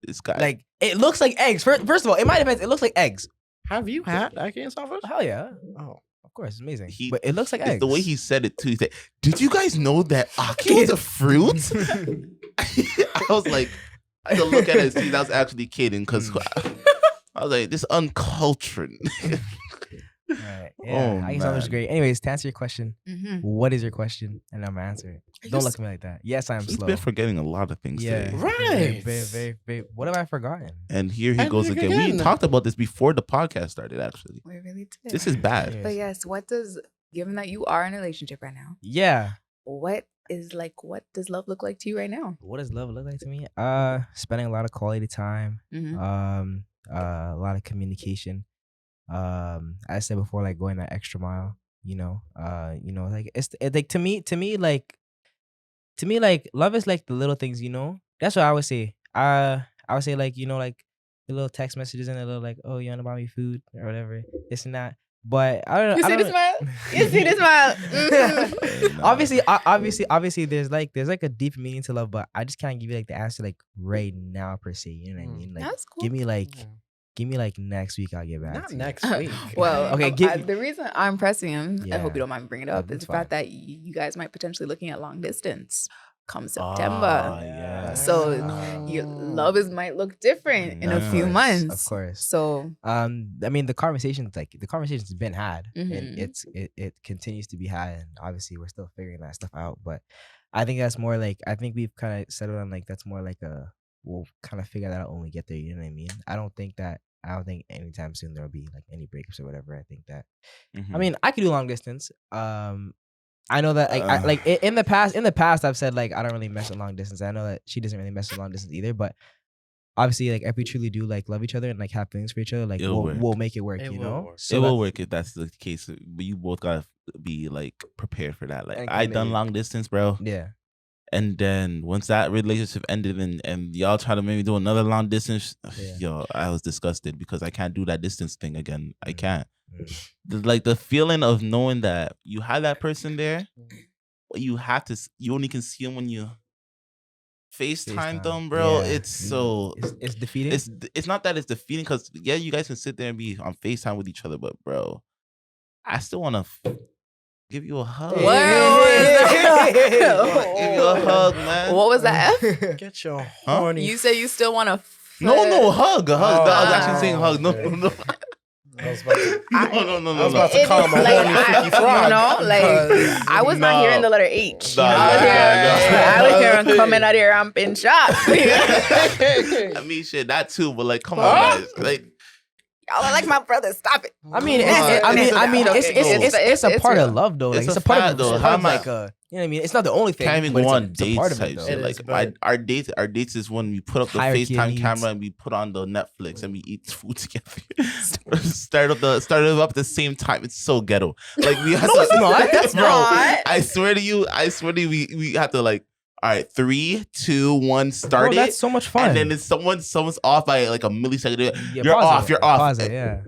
This guy. Like it looks like eggs. First of all, in my defense, it looks like eggs. Have you had Ackee sausage? Hell yeah. Oh, Of course, it's amazing. He- but it looks like It's eggs. the way he said it too. He said, "Did you guys know that Ackee is a fruit?" I was like, I had to look at it and see that was actually kidding because I was like, this uncultured. Right. Yeah. Oh, I guess that was man. great. Anyways, to answer your question, Mhm. what is your question? And I'm gonna answer it. you Don't s- look at me like that. Yes, I am He's slow. been forgetting a lot of things Yeah. today. Right. Very. What have I forgotten? And here he And goes here again. We again. talked about this before the podcast started, actually. We really did. This is bad. Yeah. But yes, given that you are in a relationship right now, Yeah. what does love look like to you right now? What does love look like to me? Spending a lot of quality time. Mhm. A lot of communication. As I said before, like going that extra mile. Like it's like to me like love is like the little things. That's what I would say. I would say like like the little text messages and the little like, oh, you want to buy me food or whatever, this and that. But I don't know. You I see don't the smile? You see the smile? Mhm. Obviously, there's like a deep meaning to love, but I just can't give you like the answer like right now per se. You know what I mean? Like, That's cool. give me like next week. I'll get back. Not to you. next week. Well, Okay, the reason I'm pressing him, I hope Yeah. you don't mind bringing it No, up, is that's the fact fine. that you guys might potentially looking at long distance come Ah, September. yeah. So your love might look different in a few Nice. months. Of course. So I mean, the conversation's been had, Mhm. and it continues to be had, and obviously we're still figuring that stuff out. But I think that's more like I think we've kind of settled on like that's more like we'll kind of figure that out when we get there. You know what I mean? I don't think anytime soon there'll be like any breakups or whatever. I think that I mean I could do long distance. I know that in the past I've said like I don't really mess with long distance. I know that she doesn't really mess with long distance either, but obviously like if we truly do like love each other and like have feelings for each other, like It'll work. we'll make it work, It you will know? work. it will work if that's the case, but you both gotta be like prepared for that. Like And I done committed. long distance, bro, Yeah. and then once that relationship ended and y'all try to maybe do another long distance, Yeah. yo, I was disgusted because I can't do that distance thing again. I Mm. can't. Mm. Like the feeling of knowing that you have that person there, but you only can see them when you FaceTime them, bro. Yeah. It's so it's defeating. it's not that it's defeating because yeah, you guys can sit there and be on FaceTime with each other, but bro, I still want to give you a hug. What was that? Give you a hug, man. What was that F? Get your horny. You say you still want to? No, hug, a hug. Oh, No, I was actually saying hug. No, okay. no, I was about to, no. I was about to call him a like, horny freaky frog. You know, like because- I was not No. hearing the letter H. No, I was no, hearing, no. I was hearing coming out here, I'm in shock. I mean, shit, that too. But like, come on, guys. Like, Y'all are like my brother. Stop it. I mean, It's it's a part real. of love though. Like It's it's a a part fact, of though. it's How part of am I- like you know what I mean? It's not the only thing. can't even but go it's on it's a dates part of type it, though. shit. It Like is, but- our dates is when we put up the Hierarchy of FaceTime needs. camera and we put on the Netflix and we eat food together. started up at the same time. It's so ghetto. Like we have it's not. That's bro. not. I swear to you, we have to like. All right, 3, 2, 1, start Bro, it. that's so much fun. And then it's someone's off by like a millisecond. Yeah, You're pause off. it, You're off. Pause it, yeah,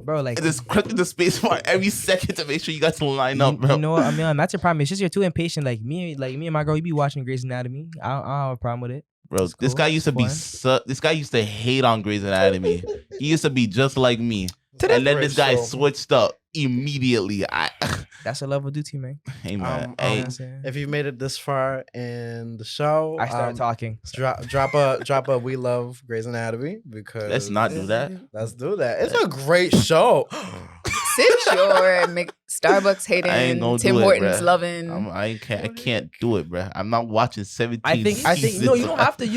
bro. Like And just click the space bar every second to make sure you guys line up, bro. You know what I mean? That's your problem. It's just you're too impatient. Like me and my girl, we be watching Grey's Anatomy. I don't have a problem with it. Bro, It's this cool. guy used to be It's this guy used to hate on Grey's Anatomy. He used to be just like me. And then this guy switched up immediately. That's what love will do to you, man. Hey man. Um, Hey, You know what I'm saying? If you've made it this far in the show, I started talking. drop a we love Grey's Anatomy because let's not do that. Let's do that. It's a great show. Sit your Starbucks I ain't hating, gonna Tim do it, Hortons bruh. loving. I can't do it, bro. I'm not watching 17 I think no, seasons. you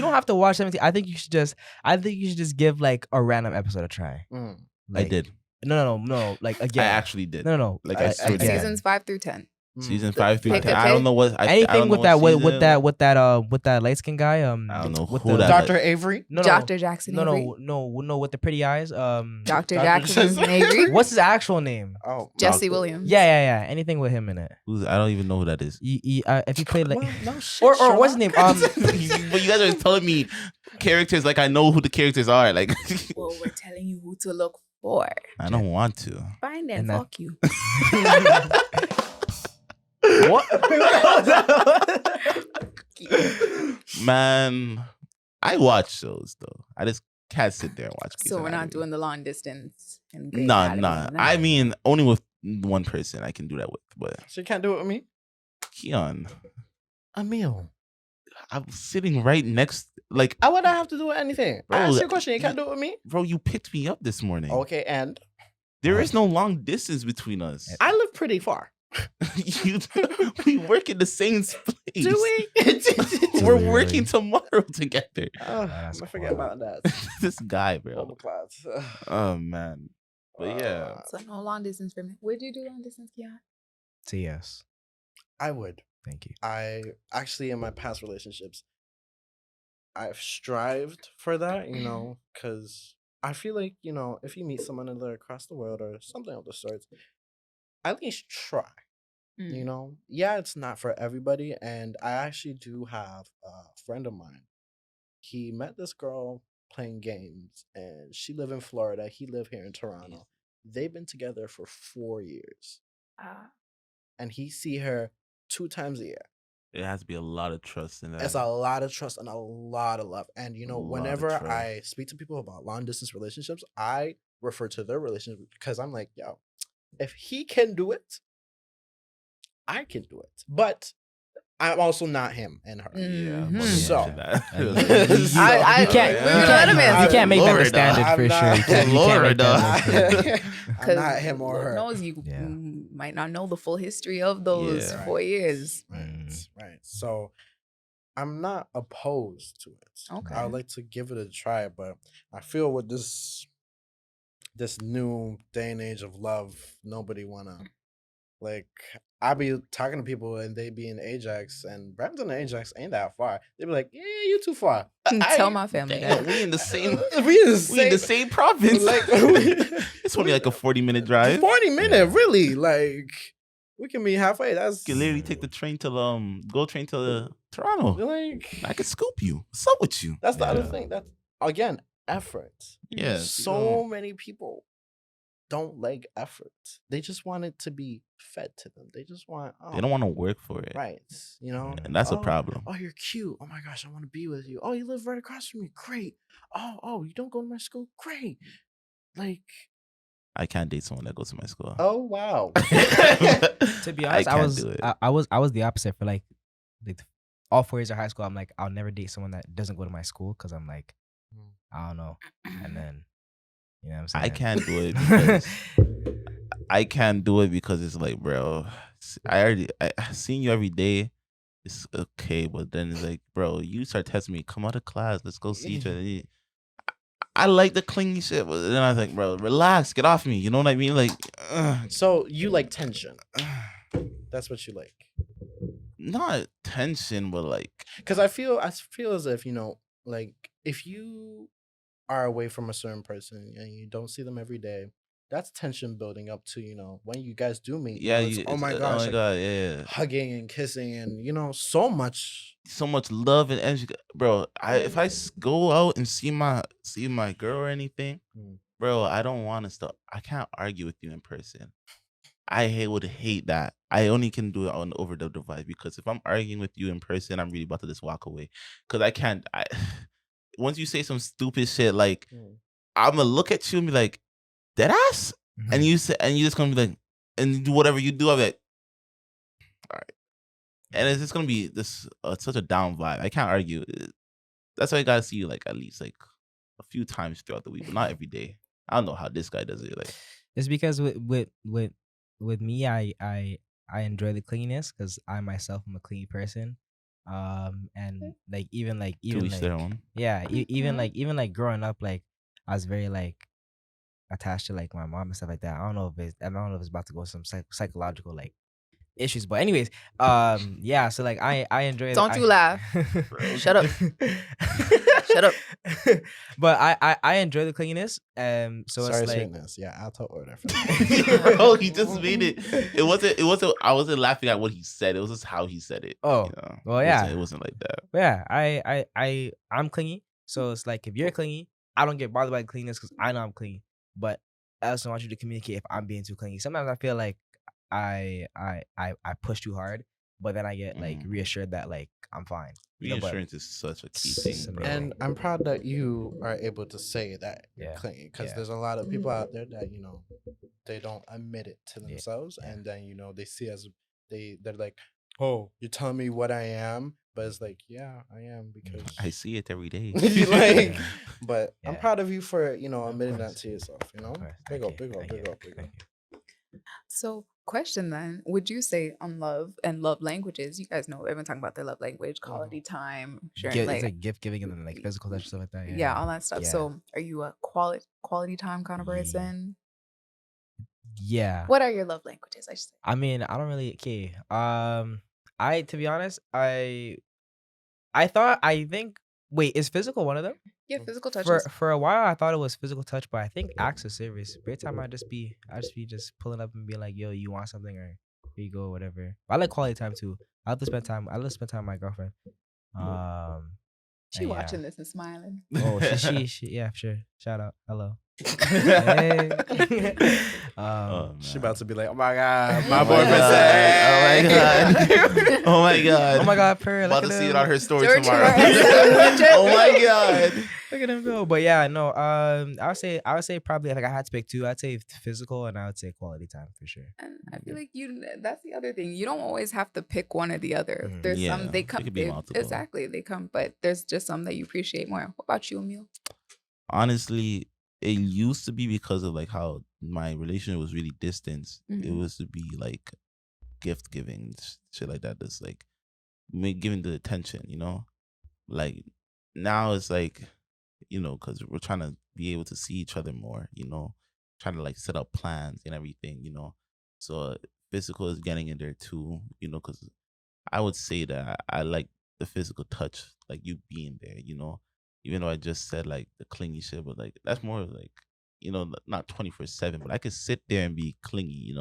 don't have to watch 17. I think you should just give like a random episode a try. Mm. I Like, did. No. Like I again. actually did. No. Like, I swear to God. Seasons 5 through 10. Season 5 through Pick 10. a I don't pick. know what I don't Anything know with what that season. with that light skinned guy. I don't know with who the, that- Dr. Avery. No, Dr. Jackson Avery. no, with the pretty eyes. Dr. Dr. Jackson Avery. What's his actual name? Oh, Jesse Williams. Yeah. Anything with him in it. I don't even know who that is. If you played like, well, no shit, or what's his name? But you guys are telling me characters like I know who the characters are. Like Well, we're telling you who to look for. I don't want to. Find and And that- fuck you. what? Man, I watch shows though. I just Can't sit there and watch. Grey's So we're not Anatomy. doing the long distance. And Grey's Nah. Anatomy. I mean, only with one person I can do that with. But So you can't do it with me? Keon, Amiel. I'm sitting right next. Like, I wouldn't have to do anything. Bro, I asked you a question. You can't do it with me? bro, you picked me up this morning. Okay, and There is no long distance between us. I live pretty far. We work in the same place. Do we? We're Really? working tomorrow together. I That's forget cool. about that. This guy, bro. Double class. Oh man. But yeah. So no long distance for me. Would you do long distance, Keon? So yes, I would. thank you. I actually, in my past relationships, I've strived for that, because I feel like, if you meet someone across the world or something of the sorts, at least try. Yeah, it's not for everybody. And I actually do have a friend of mine. He met this girl playing games, and she lived in Florida. He lived here in Toronto. They've been together for 4 years, and he see her 2 times a year. It has to be a lot of trust in that. It's a lot of trust and a lot of love. And A lot of whenever trust. I speak to people about long distance relationships, I refer to their relationship because I'm like, yo, if he can do it, I can do it. But I'm also not him and her. Yeah, Mhm. So- I You can't- you we're gonna let him in. You can't make that the Florida. standard I'm for not- sure. You can't make Florida. that the standard. I'm not him or Lord her. knows you Yeah. might not know the full history of those Yeah. 4 years. Right. So I'm not opposed to it. Okay. I would like to give it a try, but I feel with this new day and age of love, nobody wanna I be talking to people and they be in Ajax, and Brampton and Ajax ain't that far. They be like, yeah, you too far. Tell my family Damn, that. we in the same we in the we in the same province. Like, It's only like a 40-minute drive. 40 minutes, really. Like, we can meet halfway. That's You can literally take the train to Toronto. like I could scoop you. What's up with you? that's the other Yeah. thing. That's again effort. Yeah. So many people don't like effort. They just want it to be fed to them. They just want They don't want to work for it. right. And that's a Oh, problem. Oh, you're cute. Oh my gosh, I want to be with you. Oh, you live right across from me. Great. Oh, you don't go to my school. Great. Like, I can't date someone that goes to my school. oh wow. To be honest, I can't was do it. I was the opposite for like all 4 years of high school. I'm like, I'll never date someone that doesn't go to my school because I'm like, I don't know. And then you know what I'm saying? I can't do it because I can't do it because it's like, bro, I seen you every day. It's okay, but then it's like, bro, you start testing me. Come out of class. Let's go see each other. I like the clingy shit, but then I was like, bro, relax, get off me. You know what I mean? Like, So you like tension. That's what you like. not tension, but like, Because I feel as if, like if you are away from a certain person and you don't see them every day, that's tension building up to, when you guys do meet. yeah, it's, oh my gosh, like, god, yeah. hugging and kissing and, so much. So much love and energy, bro. If I go out and see my girl or anything, bro, I don't want to stop. I can't argue with you in person. I would hate that. I only can do it on over the device because if I'm arguing with you in person, I'm really about to just walk away. Because I can't. Once you say some stupid shit, like I'm gonna look at you and be like, "Dead ass," and you just gonna be like, and do whatever you do. I'm like, all right, and it's just gonna be this such a down vibe. I can't argue. That's why I gotta see you like at least like a few times throughout the week, but not every day. I don't know how this guy does it. Like, It's because with me, I enjoy the clinginess because I myself am a clingy person. And like even to each their own. yeah, even like growing up, like I was very like attached to like my mom and stuff like that. I don't know if it's about to go some psychological like issues, but anyways, yeah. So like I enjoy. Don't you laugh. Shut up. Shut up. But I enjoy the clinginess. So Sorry, it's like sweetness. Yeah, Outta Order. Bro, he just made it. It wasn't. I wasn't laughing at what he said. It was just how he said it. Oh, well, yeah. It wasn't like that. yeah, I'm clingy. So it's like if you're clingy, I don't get bothered by clinginess because I know I'm clingy. But I also want you to communicate if I'm being too clingy. Sometimes I feel like I push too hard, but then I get like reassured that like I'm fine. You know, but Reassurance is such a key thing, bro. And I'm proud that you are able to say that you're Yeah. clingy, because Yeah. there's a lot of people out there that they don't admit it to Yeah. themselves, Yeah. and then they see as they're like, oh, you're telling me what I am, but it's like, yeah, I am, because I see it every day. like, Yeah. but I'm Yeah. proud of you for admitting that course. to yourself. Of course. Big Thank up, you. big up, Thank big you. up, big up. Thank you. So, question then: would you say on love and love languages? You guys know everyone talking about their love language, quality time, sharing, It's like gift giving and then like physical touch stuff like that. yeah, all that stuff. Yeah. So, are you a quality time kind of Yeah. person? Yeah. What are your love languages? I should say. I mean, I don't really okay. To be honest, I think wait, is physical one of them? Yeah, physical touches. For a while I thought it was physical touch, but I think acts of service. Every time I just be pulling up and be like, yo, you want something, or here you go, whatever. I like quality time too. I love to spend time with my girlfriend. She and watching this and smiling. Oh, she yeah, sure. Shout out. Hello. Hey. She about to be like, oh my god, my Oh boy my god. Oh my god. Oh my god, Pearl. About to see it on her story George tomorrow. Harrison. Oh my god. Look at him go. But yeah, no. I would say probably, like, I had to pick two. I'd say physical, and I would say quality time for sure. And I feel like that's the other thing. You don't always have to pick one or the other. Mhm. There's Yeah, some they it come could be multiple. exactly, they come, but there's just some that you appreciate more. What about you, Amiel? Honestly, it used to be because of like how my relationship was really distant. It Mhm. was to be like gift giving, shit like that. That's like giving the attention, Like now it's like, because we're trying to be able to see each other more, trying to like set up plans and everything, So physical is getting in there too, because I would say that I like the physical touch, like you being there, Even though I just said like the clingy shit, but like that's more like, not 24/7, but I could sit there and be clingy,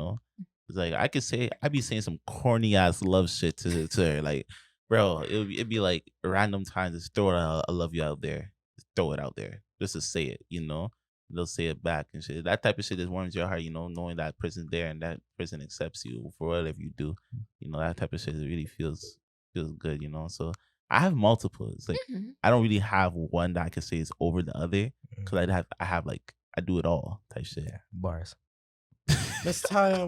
It's like I'd be saying some corny ass love shit to her, like, bro, it'd be like random times, just throw I love you out there, just throw it out there, just to say it, They'll say it back and shit. That type of shit just warms your heart, knowing that person's there and that person accepts you for whatever you do. That type of shit really feels good, So I have multiple. It's like Mhm. I don't really have one that I can say is over the other, because I have like I do it all type shit. Yeah, bars. Miss Tahlia,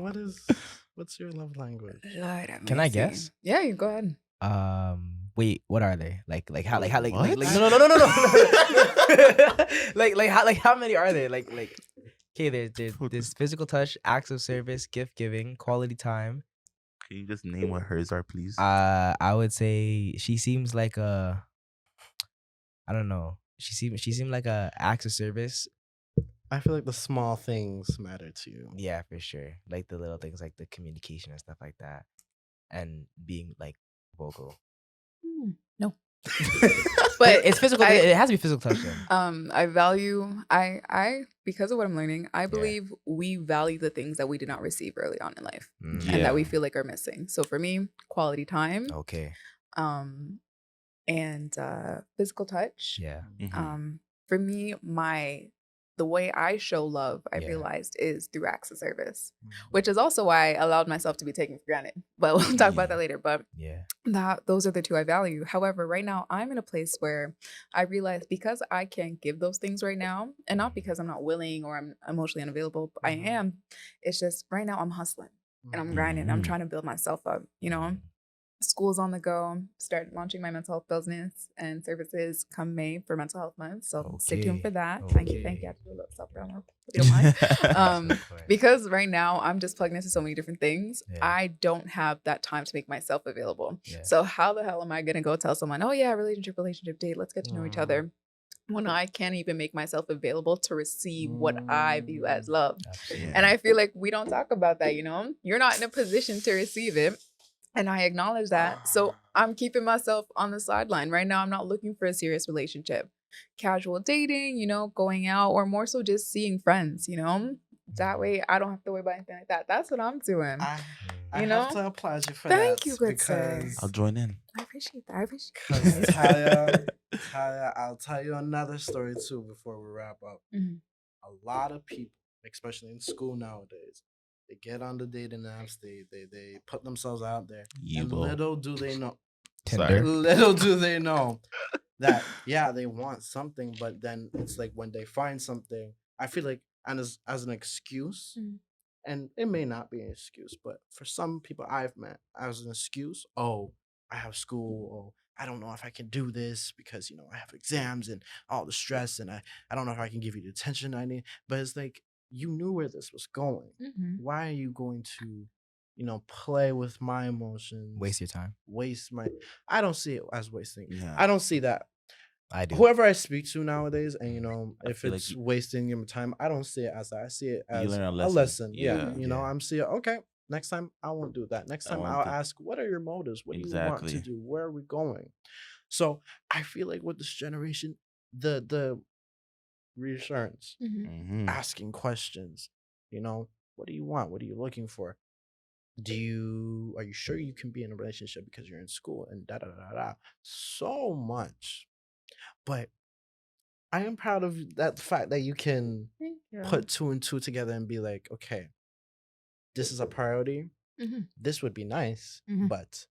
what's your love language? Lord, have Can I mercy. guess? Yeah, you go ahead. Wait, what are they? Like how What? no. like how many are there? Like okay, there's physical touch, acts of service, gift giving, quality time. Can you just name what hers are, please? I would say she seems like I don't know. She seemed like a acts of service. I feel like the small things matter to you. Yeah, for sure. Like the little things, like the communication and stuff like that, and being like vocal. No. But it's physical. It has to be physical touch. Then. I value I because of what I'm learning, I believe we value the things that we did not receive early on in life and Yeah. that we feel like are missing. So for me, quality time, Okay. and physical touch. Yeah. Mhm. For me, the way I show love, I Yeah. realized, is through acts of service, which is also why I allowed myself to be taken for granted. But we'll talk about that later. But Yeah. those are the two I value. However, right now I'm in a place where I realize, because I can't give those things right now, and not because I'm not willing or I'm emotionally unavailable, but I am. It's just right now I'm hustling and I'm grinding. I'm Mhm. trying to build myself up, School's on the go. Start launching my mental health business and services come May for Mental Health Month. So stay tuned Okay. for that. Thank you. I Okay. have to do a little self promo if you don't mind. Of course. Because right now I'm just plugged into so many different things. Yeah. I don't have that time to make myself available. Yeah. So how the hell am I gonna go tell someone, oh yeah, relationship date, let's get to know each other, when I can't even make myself available to receive what I view as love? Absolutely. And I feel like we don't talk about that, You're not in a position to receive it. And I acknowledge that. So I'm keeping myself on the sideline. Right now, I'm not looking for a serious relationship. Casual dating, going out, or more so just seeing friends, That way I don't have to worry about anything like that. That's what I'm doing. I You have know? to applaud you for Thank that. you, good sir. because I'll join in. I appreciate that. Because Tahlia, I'll tell you another story too before we wrap up. Mhm. A lot of people, especially in school nowadays, They get on the dating apps. They put themselves out there. You And will. little do they know. Tinder. Little do they know that they want something, but then it's like when they find something, I feel like, and as an excuse, and it may not be an excuse, but for some people I've met as an excuse, oh, I have school, oh, I don't know if I can do this because I have exams and all the stress, and I don't know if I can give you the attention I need. But it's like, you knew where this was going. Why are you going to play with my emotions, Waste your time. I don't see it as wasting. Yeah. I don't see that. I do. Whoever I speak to nowadays, and if feel like it's wasting your time, I don't see it as that. I see it as learn a a lesson. lesson. Yeah. Yeah. I'm seeing, okay, next time I won't do that. Next I time won't I'll do- ask, what are your motives? What do you want to Exactly. do? Where are we going? So I feel like with this generation, the reassurance, Mhm. asking questions, what do you want? What are you looking for? Are you sure you can be in a relationship because you're in school, and da da da da, so much. But I am proud of that fact that you can Thank you. put two and two together and be like, okay, this is a priority. This would be nice, but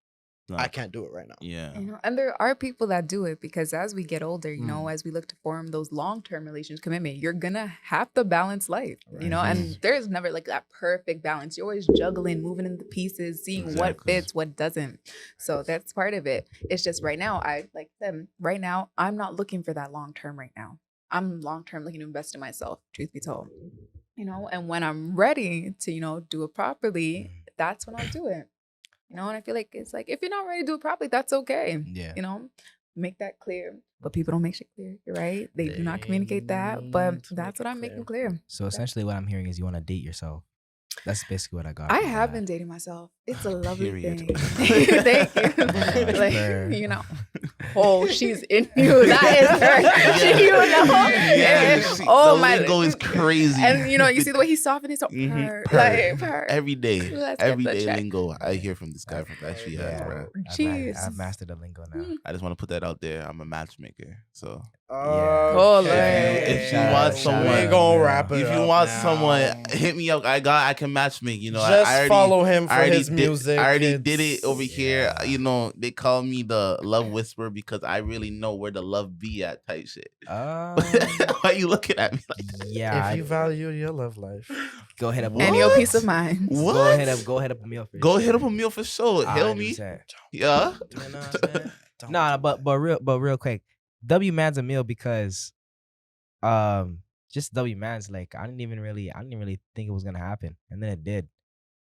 I can't do it right now. Yeah. And there are people that do it because as we get older, as we look to form those long-term relations commitment, you're gonna have to balance life, and there's never like that perfect balance. You're always juggling, moving in the pieces, seeing what Exactly. fits, what doesn't. So that's part of it. It's just right now, right now, I'm not looking for that long-term right now. I'm long-term looking to invest in myself, truth be told. And when I'm ready to, do it properly, that's when I'll do it. And I feel like it's like, if you're not ready to do it properly, that's okay. Yeah. Make that clear. But people don't make shit clear. You're right. They do not communicate that. But that's what I'm making clear. So essentially what I'm hearing is you want to date yourself. That's basically what I got. I from have that. been dating myself. It's a lovely Period. thing. Thank you. Like, Like, oh, she's in you. That is her. Yeah. Oh, the my. lingo is crazy. And you see the way he's softening his Mhm. like purr. Every day. Let's get Every the day check. lingo I hear from this guy from that she has, bro. Jeez. I've mastered the lingo now. I just want to put that out there. I'm a matchmaker. So Oh, if you want someone- we gonna wrap it if you up want now. someone, hit me up. I can matchmake. Just I already, follow him for I already his did, music. I already It's- did it over here. They call me the love whisperer because I really know where the love be at type shit. Why you looking at me like that? Yeah. If you value your love life, Go ahead up. And your What? peace of mind. What? Go ahead up a meal for Go hit up a meal for sure. Hail me. 100%. Yeah. Nah, but real quick, W man's a meal because just W man's like I didn't really think it was gonna happen, and then it did,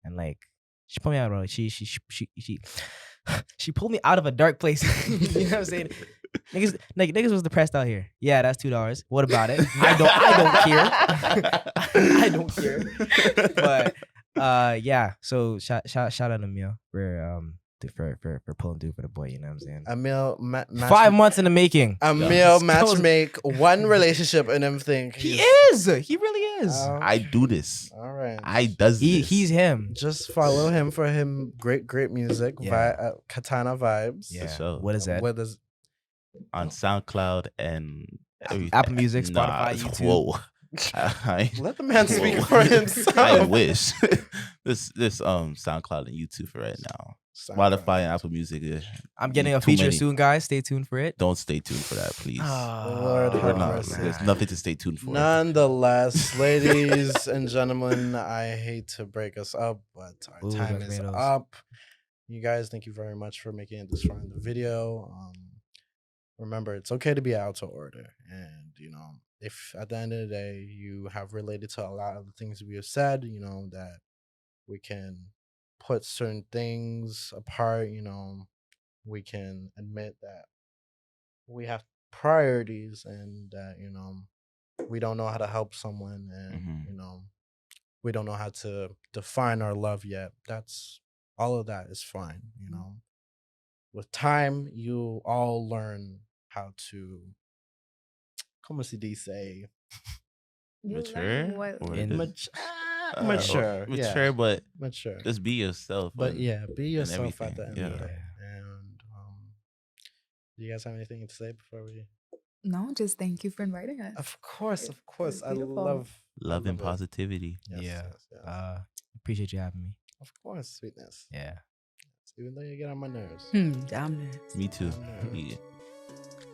and like she pulled me out, bro. She she pulled me out of a dark place. You know what I'm saying? Niggas was depressed out here. Yeah, that's $2. What about it? I don't care. I don't care. But yeah. So shout out to Emil for pulling through for the boy. You know what I'm saying? Emil, 5 months in the making. Emil matchmake one relationship and then think He is. He really is. I do this. All right. I does this. He's him. Just follow him for him. Great music. Yeah. Katana Vibes. Yeah. sure. What is that? What is On SoundCloud and everything. Apple Music, Spotify, YouTube. Whoa. I, Let the man speak Whoa. for himself. I wish. this SoundCloud and YouTube for right now. Spotify and Apple Music. I'm getting a Too feature many. soon, guys. Stay tuned for it. Don't stay tuned for that, please. Lord We're have not- mercy. there's nothing to stay tuned for. Nonetheless, ladies and gentlemen, I hate to break us up, but our Ooh, time Black is Widows. up. You guys, thank you very much for making it this far in the video. Remember, it's okay to be out of order. And, if at the end of the day you have related to a lot of the things we have said, that we can put certain things apart, we can admit that we have priorities and that, we don't know how to help someone and, we don't know how to define our love yet. That's all of that is fine, With time, you all learn how to, como se dice, Mature? Or In- just- mature, Mature, but mature. just be yourself. But and- yeah, be yourself at everything, the end yeah. of the day. And do you guys have anything to say before we? No, just thank you for inviting us. Of course, It's I beautiful. love Love and it. positivity. Yes, Yeah. yes, yes. Appreciate you having me. Of course, sweetness. Yeah. Even though you get on my nerves. Dominant. Me too. I'm Yeah.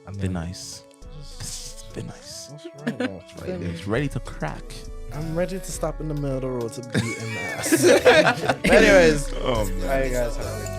I'm Been gonna- nice. Been nice. That's right, though. Right there. It's ready to crack. I'm ready to stop in the middle of the road to beat an ass. Anyways, Oh, bye, you guys. Have a good day.